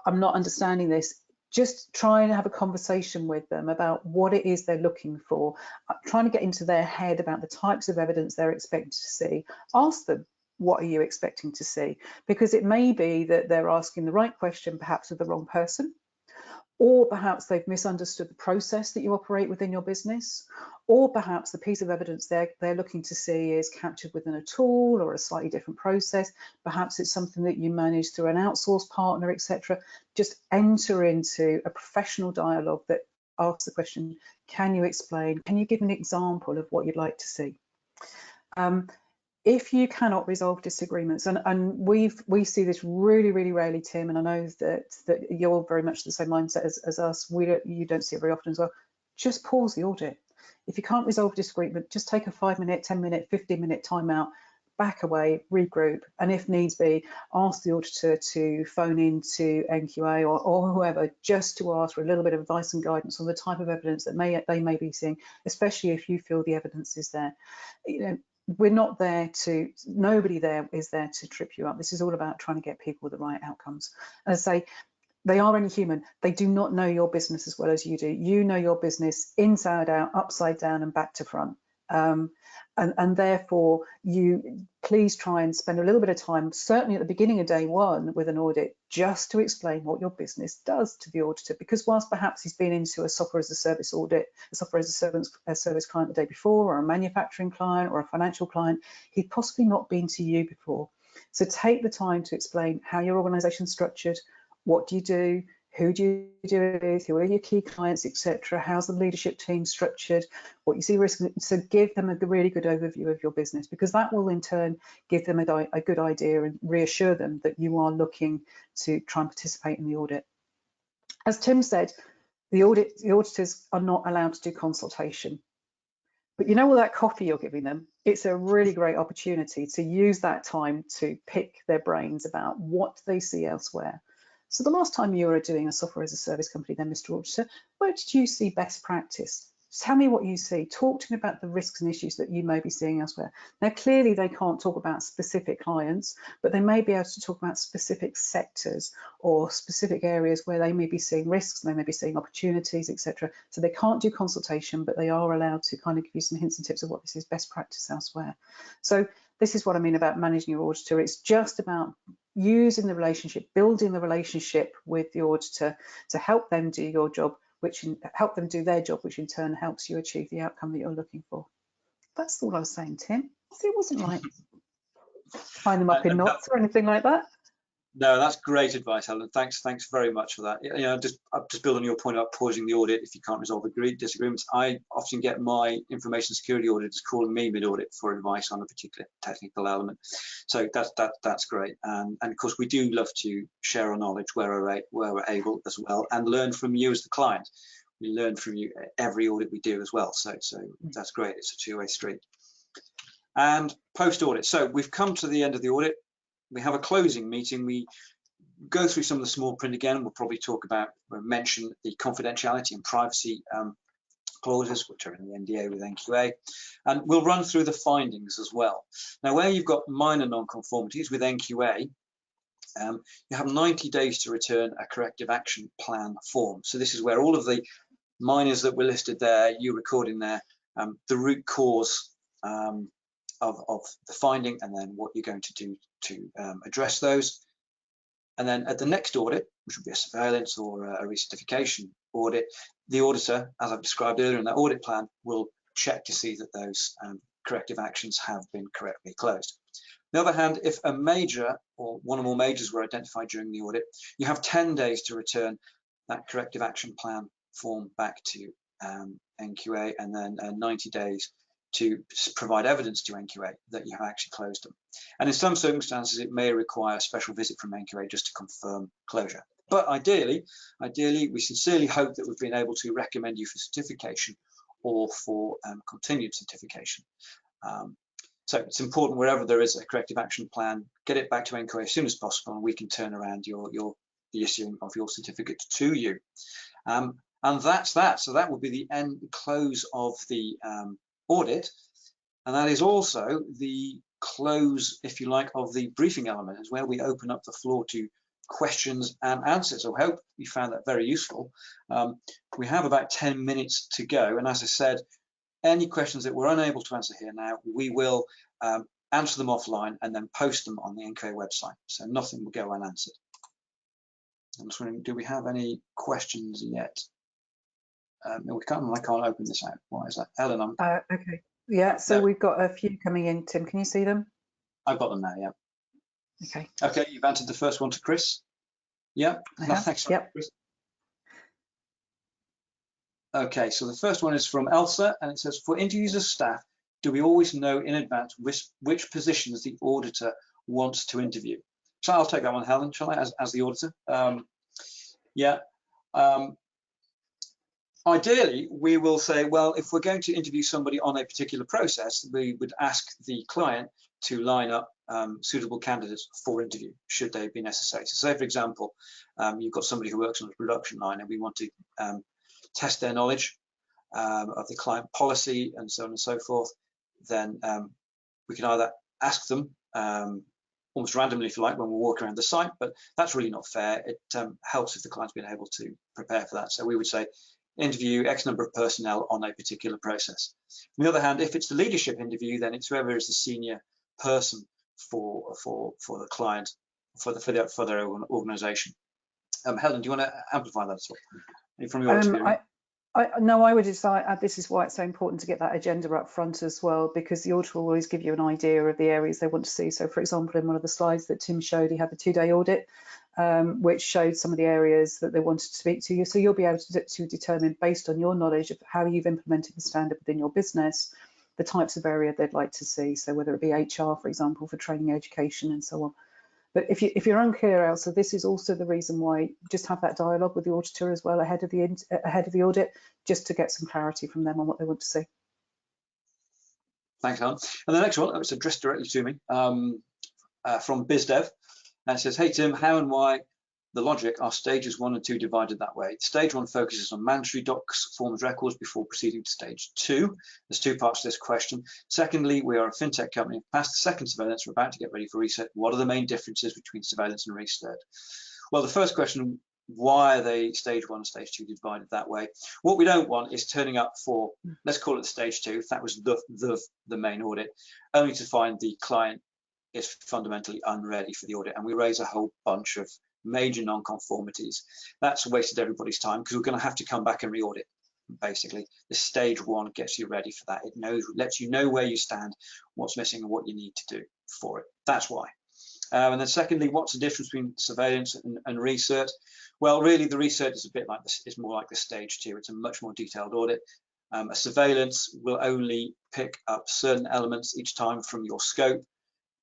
I'm not understanding this, just try and have a conversation with them about what it is they're looking for, trying to get into their head about the types of evidence they're expected to see. Ask them, what are you expecting to see? Because it may be that they're asking the right question, perhaps of the wrong person, or perhaps they've misunderstood the process that you operate within your business, or perhaps the piece of evidence they're looking to see is captured within a tool or a slightly different process. Perhaps it's something that you manage through an outsourced partner, etc. Just enter into a professional dialogue that asks the question, can you explain, can you give an example of what you'd like to see? If you cannot resolve disagreements, and we see this really rarely, Tim, and I know that you're very much the same mindset as us. You don't see it very often as well. Just pause the audit. If you can't resolve disagreement, just take a 5-minute, 10-minute, 15-minute timeout, back away, regroup, and if needs be, ask the auditor to phone into NQA or whoever, just to ask for a little bit of advice and guidance on the type of evidence that they may be seeing, especially if you feel the evidence is there. We're not there to, nobody there is there to trip you up. This is all about trying to get people the right outcomes. As I say, they are only human. They do not know your business as well as you do. You know your business inside out, upside down, and back to front. And therefore, you please try and spend a little bit of time, certainly at the beginning of day one with an audit, just to explain what your business does to the auditor. Because whilst perhaps he's been into a software as a service audit, a software as a service client the day before, or a manufacturing client or a financial client, he'd possibly not been to you before. So take the time to explain how your organisation's structured, what do you do, who do you do it with, who are your key clients, etc. How's the leadership team structured, what you see risk. So give them a really good overview of your business, because that will in turn give them a good idea and reassure them that you are looking to try and participate in the audit. As Tim said, the auditors are not allowed to do consultation. But you know all that coffee you're giving them, it's a really great opportunity to use that time to pick their brains about what they see elsewhere. So the last time you were doing a software as a service company then, Mr. Auditor, where did you see best practice? Tell me what you see. Talk to me about the risks and issues that you may be seeing elsewhere. Now, clearly they can't talk about specific clients, but they may be able to talk about specific sectors or specific areas where they may be seeing risks, they may be seeing opportunities, etc. So they can't do consultation, but they are allowed to kind of give you some hints and tips of what this is best practice elsewhere. So this is what I mean about managing your auditor. It's just about using the relationship, building the relationship with the auditor to help them do your job, help them do their job, which in turn helps you achieve the outcome that you're looking for. That's all I was saying, Tim. It wasn't like tying them up in knots or anything like that. No, that's great advice, Helen. Thanks very much for that. You know, just build on your point about pausing the audit if you can't resolve disagreements. I often get my information security auditors calling me mid-audit for advice on a particular technical element. So that's great. And of course, we do love to share our knowledge where we're able as well, and learn from you as the client. We learn from you every audit we do as well. So that's great. It's a two-way street. And post-audit. So we've come to the end of the audit. We have a closing meeting. We go through some of the small print again. We'll probably mention the confidentiality and privacy clauses, which are in the NDA with NQA, and we'll run through the findings as well. Now, where you've got minor non-conformities with NQA, you have 90 days to return a corrective action plan form. So this is where all of the minors that were listed there, you record in there, the root cause of the finding, and then what you're going to do to address those. And then at the next audit, which will be a surveillance or a recertification audit, the auditor, as I've described earlier in that audit plan, will check to see that those corrective actions have been correctly closed. On the other hand, if a major or one or more majors were identified during the audit, you have 10 days to return that corrective action plan form back to NQA, and then 90 days to provide evidence to NQA that you have actually closed them. And in some circumstances, it may require a special visit from NQA just to confirm closure. But ideally, we sincerely hope that we've been able to recommend you for certification or for continued certification. So it's important, wherever there is a corrective action plan, get it back to NQA as soon as possible, and we can turn around the issuing of your certificate to you. And that's that. So that will be the close of the audit, and that is also the close, if you like, of the briefing element, is where we open up the floor to questions and answers. I hope you found that very useful. We have about 10 minutes to go, and as I said, any questions that we're unable to answer here now, we will answer them offline and then post them on the NQA website, so nothing will go unanswered. I'm just wondering, do we have any questions yet? I can't open this out. Why is that? Helen, okay. Yeah, so we've got a few coming in. Tim, can you see them? I've got them now, yeah. Okay. Okay, you've answered the first one to Chris. Yeah, thanks, yep. Chris. Okay, so the first one is from Elsa, and it says, for interviews of staff, do we always know in advance which positions the auditor wants to interview? So I'll take that one, Helen, shall I, as the auditor? Ideally, we will say, well, if we're going to interview somebody on a particular process, we would ask the client to line up suitable candidates for interview, should they be necessary. So say, for example, you've got somebody who works on a production line and we want to test their knowledge of the client policy and so on and so forth, then we can either ask them almost randomly, if you like, when we walk around the site, but that's really not fair. It helps if the client's been able to prepare for that. So we would say, interview X number of personnel on a particular process. On the other hand, if it's the leadership interview, then it's whoever is the senior person for the client, for their organisation. Helen, do you want to amplify that as well from your experience? No, I would decide. This is why it's so important to get that agenda up front as well, because the auditor will always give you an idea of the areas they want to see. So, for example, in one of the slides that Tim showed, he had the 2-day audit, which showed some of the areas that they wanted to speak to you. So you'll be able to determine, based on your knowledge of how you've implemented the standard within your business, the types of area they'd like to see. So whether it be HR, for example, for training, education, and so on. But if you're unclear, Elsa, this is also the reason why just have that dialogue with the auditor as well ahead of the audit, just to get some clarity from them on what they want to see. Thanks, Helen. And the next one, it's addressed directly to me from BizDev, and it says, "Hey Tim, how and why the logic are stages 1 and 2 divided that way? Stage 1 focuses on mandatory docs, forms, records before proceeding to stage 2. There's 2 parts to this question. Secondly, we are a fintech company. Past the second surveillance, we're about to get ready for research. What are the main differences between surveillance and research?" Well, the first question, why are they stage 1 and stage 2 divided that way? What we don't want is turning up for, let's call it stage 2, if that was the main audit, only to find the client is fundamentally unready for the audit, and we raise a whole bunch of major non-conformities. That's wasted everybody's time, because we're going to have to come back and re-audit. Basically, the stage 1 gets you ready for that. It lets you know where you stand, what's missing, and what you need to do for it. That's why. And then secondly, what's the difference between surveillance and research? Well, really, the research is a bit like this. It's more like the stage 2. It's a much more detailed audit. A surveillance will only pick up certain elements each time from your scope.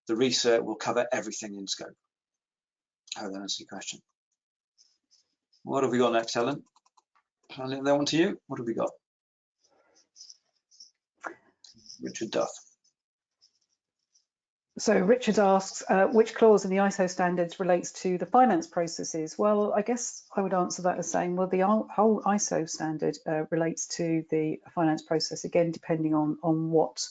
The research will cover everything in scope. I hope that answers your question. What have we got next, Helen? I'll leave that one to you. What have we got? Richard Duff. So Richard asks, which clause in the ISO standards relates to the finance processes? Well, I guess I would answer that as saying, well, the whole ISO standard relates to the finance process, again, depending on what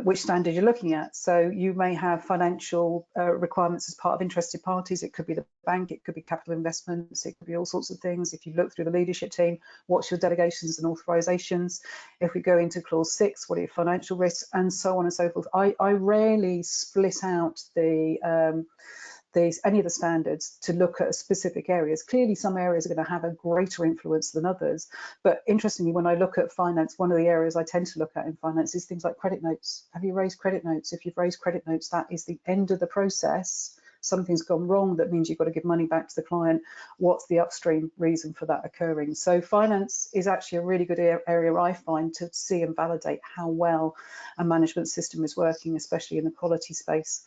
which standard you're looking at. So you may have financial requirements as part of interested parties. It could be the bank, it could be capital investments, it could be all sorts of things. If you look through the leadership team, what's your delegations and authorizations? If we go into clause 6, what are your financial risks, and so on and so forth. I rarely split out any of the standards to look at specific areas. Clearly, some areas are going to have a greater influence than others. But interestingly, when I look at finance, one of the areas I tend to look at in finance is things like credit notes. Have you raised credit notes? If you've raised credit notes, that is the end of the process. Something's gone wrong, that means you've got to give money back to the client. What's the upstream reason for that occurring? So finance is actually a really good area, I find, to see and validate how well a management system is working, especially in the quality space.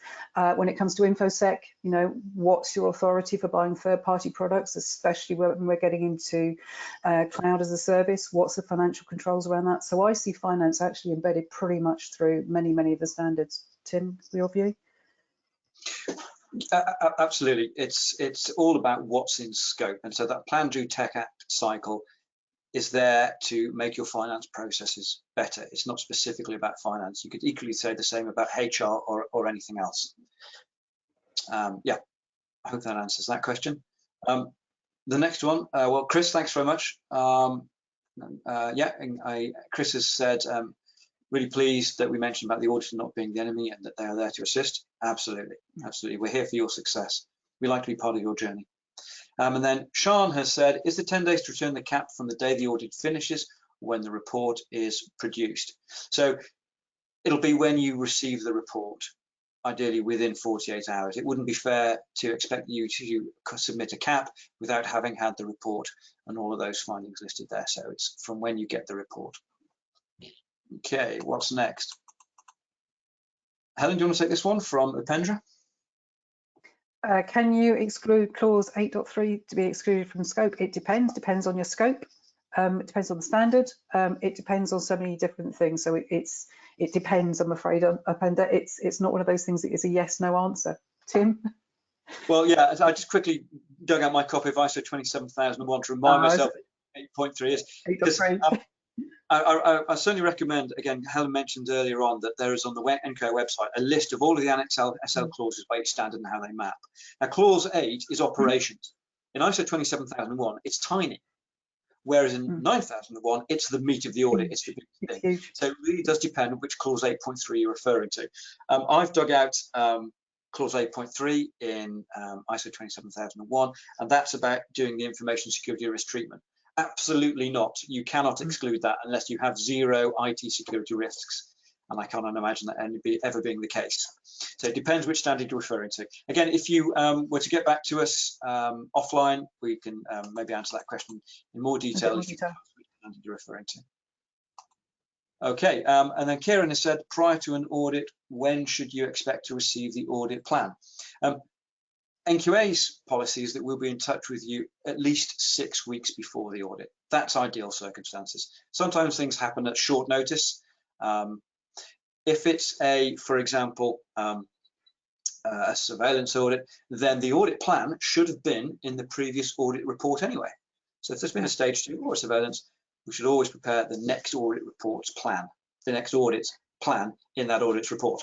When it comes to InfoSec, you know, what's your authority for buying third-party products, especially when we're getting into cloud as a service? What's the financial controls around that? So I see finance actually embedded pretty much through many of the standards. Tim, your view? Absolutely, it's all about what's in scope, and so that Plan, Do, Tech, Act cycle is there to make your finance processes better. It's not specifically about finance. You could equally say the same about HR or anything else. Yeah. I hope that answers that question. The next one, well, Chris, thanks very much. Chris has said, really pleased that we mentioned about the auditor not being the enemy and that they are there to assist. Absolutely, absolutely. We're here for your success. We like to be part of your journey. And then Sean has said, is the 10 days to return the cap from the day the audit finishes when the report is produced? So it'll be when you receive the report, ideally within 48 hours. It wouldn't be fair to expect you to submit a cap without having had the report and all of those findings listed there. So it's from when you get the report. Okay, what's next? Helen, do you want to take this one from Upendra? Can you exclude clause 8.3 to be excluded from scope? It depends on your scope. It depends on the standard. It depends on so many different things. So it depends, I'm afraid, Upendra. It's not one of those things that is a yes, no answer. Tim? Well, yeah, I just quickly dug out my copy of ISO 27001 to remind myself that 8.3 is. 8.3. I certainly recommend, again, Helen mentioned earlier on that there is on the NQA website a list of all of the Annex SL clauses by each standard and how they map. Now, clause 8 is operations. In ISO 27001, it's tiny, whereas in 9001, it's the meat of the audit. It's the big thing. So it really does depend on which clause 8.3 you're referring to. I've dug out clause 8.3 in ISO 27001, and that's about doing the information security risk treatment. Absolutely not. You cannot exclude that unless you have zero IT security risks. And I can't imagine that ever being the case. So it depends which standard you're referring to. Again, if you were to get back to us offline, we can maybe answer that question in more detail if you know which standard you're referring to. Okay, and then Kieran has said, prior to an audit, when should you expect to receive the audit plan? NQA's policy is that we'll be in touch with you at least 6 weeks before the audit. That's ideal circumstances. Sometimes things happen at short notice. If it's for example, a surveillance audit, then the audit plan should have been in the previous audit report anyway. So if there's been a stage 2 or a surveillance, we should always prepare the next audit report's plan, the next audit's plan in that audit's report.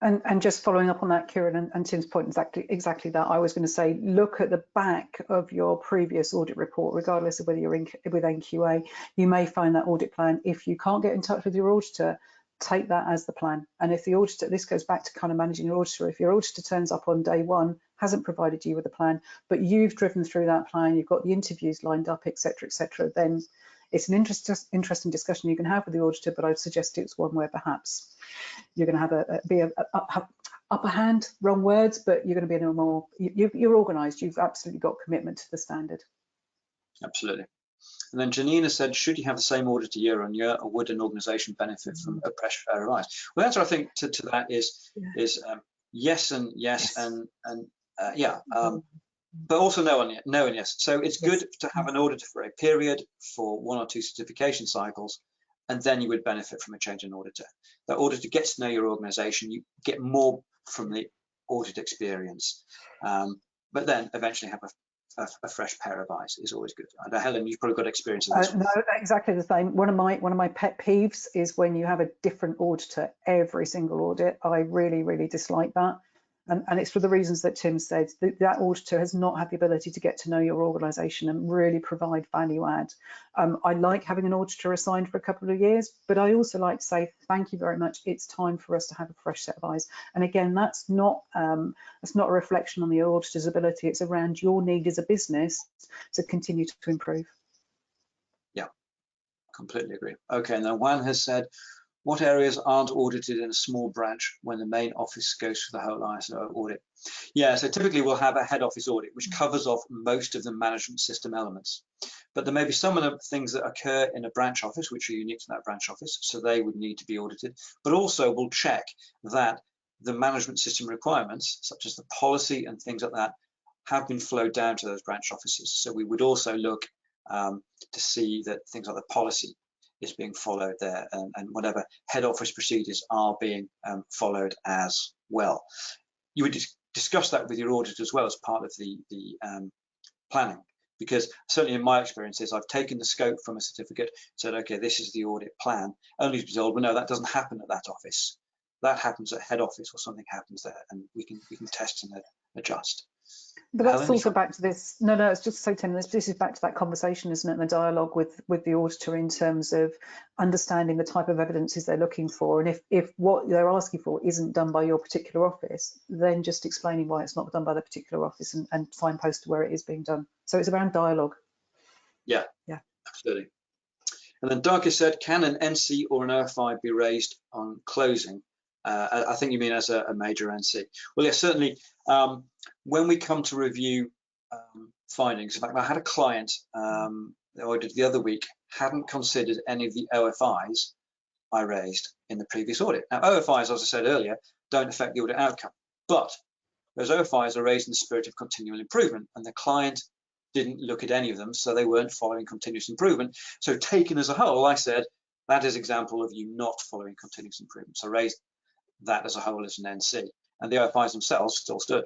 And just following up on that, Kieran, and Tim's point, exactly that, I was going to say, look at the back of your previous audit report, regardless of whether you're with NQA. You may find that audit plan. If you can't get in touch with your auditor, take that as the plan. And if the auditor, this goes back to kind of managing your auditor, if your auditor turns up on day 1, hasn't provided you with a plan, but you've driven through that plan, you've got the interviews lined up, etc., then it's an interesting discussion you can have with the auditor, but I'd suggest it's one where perhaps you're going to have upper hand, wrong words, but you're going to be in a more, you're organised, you've absolutely got commitment to the standard. Absolutely. And then Janina said, should you have the same auditor year on year, or would an organisation benefit from a pressure fair rise? Well, the answer I think to that is yes and yes, and yeah. But also no and yes. So it's good to have an auditor for a period for 1 or 2 certification cycles, and then you would benefit from a change in auditor. The auditor gets to know your organisation, you get more from the audit experience, but then eventually have a fresh pair of eyes is always good. And Helen, you've probably got experience of this one. No, exactly the same. One of my pet peeves is when you have a different auditor every single audit. I really dislike that. And it's for the reasons that Tim said, that auditor has not had the ability to get to know your organisation and really provide value add. I like having an auditor assigned for a couple of years, but I also like to say, thank you very much. It's time for us to have a fresh set of eyes. And again, that's not a reflection on the auditor's ability. It's around your need as a business to continue to improve. Yeah, completely agree. Okay, and then Juan has said, what areas aren't audited in a small branch when the main office goes for the whole ISO audit? Yeah, so typically we'll have a head office audit, which covers off most of the management system elements. But there may be some of the things that occur in a branch office, which are unique to that branch office, so they would need to be audited. But also we'll check that the management system requirements, such as the policy and things like that, have been flowed down to those branch offices. So we would also look to see that things like the policy is being followed there, and whatever head office procedures are being followed as well. You would discuss that with your audit as well as part of the planning, because certainly in my experiences, I've taken the scope from a certificate, said, okay, this is the audit plan, only to be told, well, no, that doesn't happen at that office. That happens at head office, or something happens there, and we can test and adjust. But that's Helen, also back to this. No, it's just so Tim. This is back to that conversation, isn't it? And the dialogue with the auditor in terms of understanding the type of evidences they're looking for, and if what they're asking for isn't done by your particular office, then just explaining why it's not done by the particular office and signpost to where it is being done. So it's around dialogue. Yeah, absolutely. And then Dark has said, can an NC or an OFI be raised on closing? I think you mean as a major NC. Well, yeah, certainly. When we come to review findings, in fact, I had a client that I did the other week hadn't considered any of the OFIs I raised in the previous audit. Now, OFIs, as I said earlier, don't affect the audit outcome, but those OFIs are raised in the spirit of continual improvement, and the client didn't look at any of them, so they weren't following continuous improvement. So taken as a whole, I said, that is an example of you not following continuous improvement. So raised that as a whole as an NC, and the OFIs themselves still stood.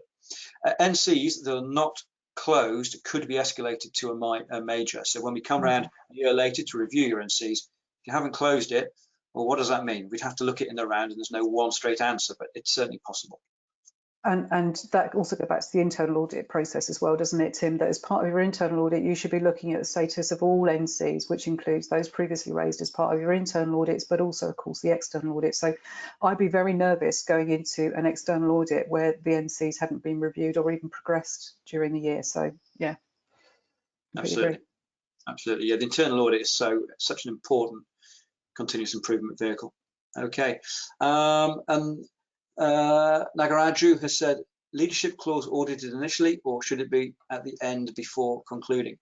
NCs that are not closed could be escalated to a major. So when we come around a year later to review your NCs, if you haven't closed it, well, what does that mean? We'd have to look it in the round, and there's no one straight answer, but it's certainly possible. And that also goes back to the internal audit process as well, doesn't it, Tim? That as part of your internal audit, you should be looking at the status of all NCs, which includes those previously raised as part of your internal audits, but also, of course, the external audit. So I'd be very nervous going into an external audit where the NCs hadn't been reviewed or even progressed during the year. So, yeah. Absolutely. Absolutely. Yeah, the internal audit is such an important continuous improvement vehicle. Okay. Nagaraju has said, leadership clause audited initially, or should it be at the end before concluding?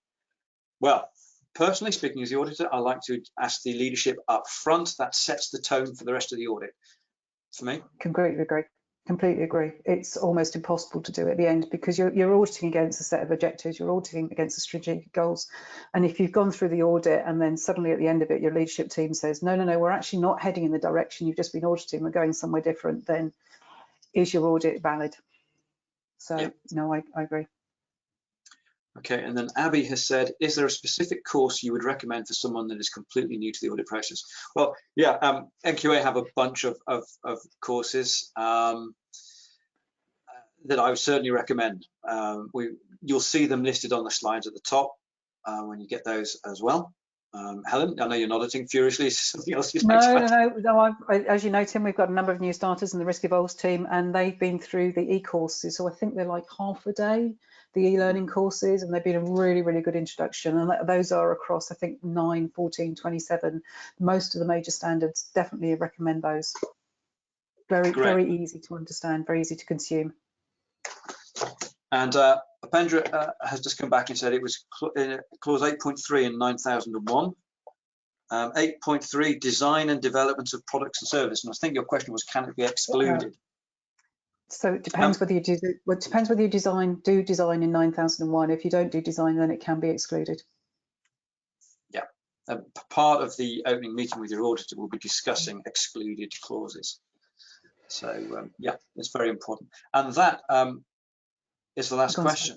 Well, personally speaking, as the auditor, I like to ask the leadership up front. That sets the tone for the rest of the audit. For me, completely agree. It's almost impossible to do at the end, because you're auditing against a set of objectives, you're auditing against the strategic goals, and if you've gone through the audit and then suddenly at the end of it your leadership team says no, we're actually not heading in the direction you've just been auditing, we're going somewhere different, then is your audit valid? So yeah. No, I agree. Okay, and then Abby has said, is there a specific course you would recommend for someone that is completely new to the audit process? Well, yeah, NQA have a bunch of courses that I would certainly recommend. You'll see them listed on the slides at the top when you get those as well. Helen, I know you're nodding furiously. Is something else you'd like to add? No. As you know, Tim, we've got a number of new starters in the Risk Evolves team, and they've been through the e-courses. So I think they're like half a day, the e-learning courses, and they've been a really, really good introduction. And those are across, I think, 9, 14, 27. Most of the major standards, definitely recommend those. Very easy to understand, very easy to consume. And Upendra has just come back and said it was clause 8.3 in 9001. 8.3, design and development of products and services. And I think your question was, can it be excluded? So it depends whether you do. Well, it depends whether you do design in 9001. If you don't do design, then it can be excluded. Yeah, part of the opening meeting with your auditor will be discussing excluded clauses. So yeah, it's very important. And that is the last question.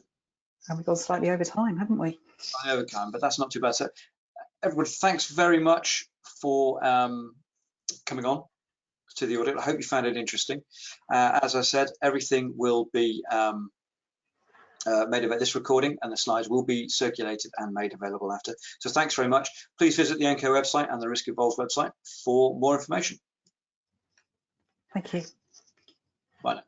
And we've gone slightly over time, haven't we? I over time, but that's not too bad. So everybody, thanks very much for coming on to the audit. I hope you found it interesting. As I said, everything will be made available. This recording and the slides will be circulated and made available after. So thanks very much. Please visit the NQA website and the Risk Evolves website for more information. Thank you. Bye now.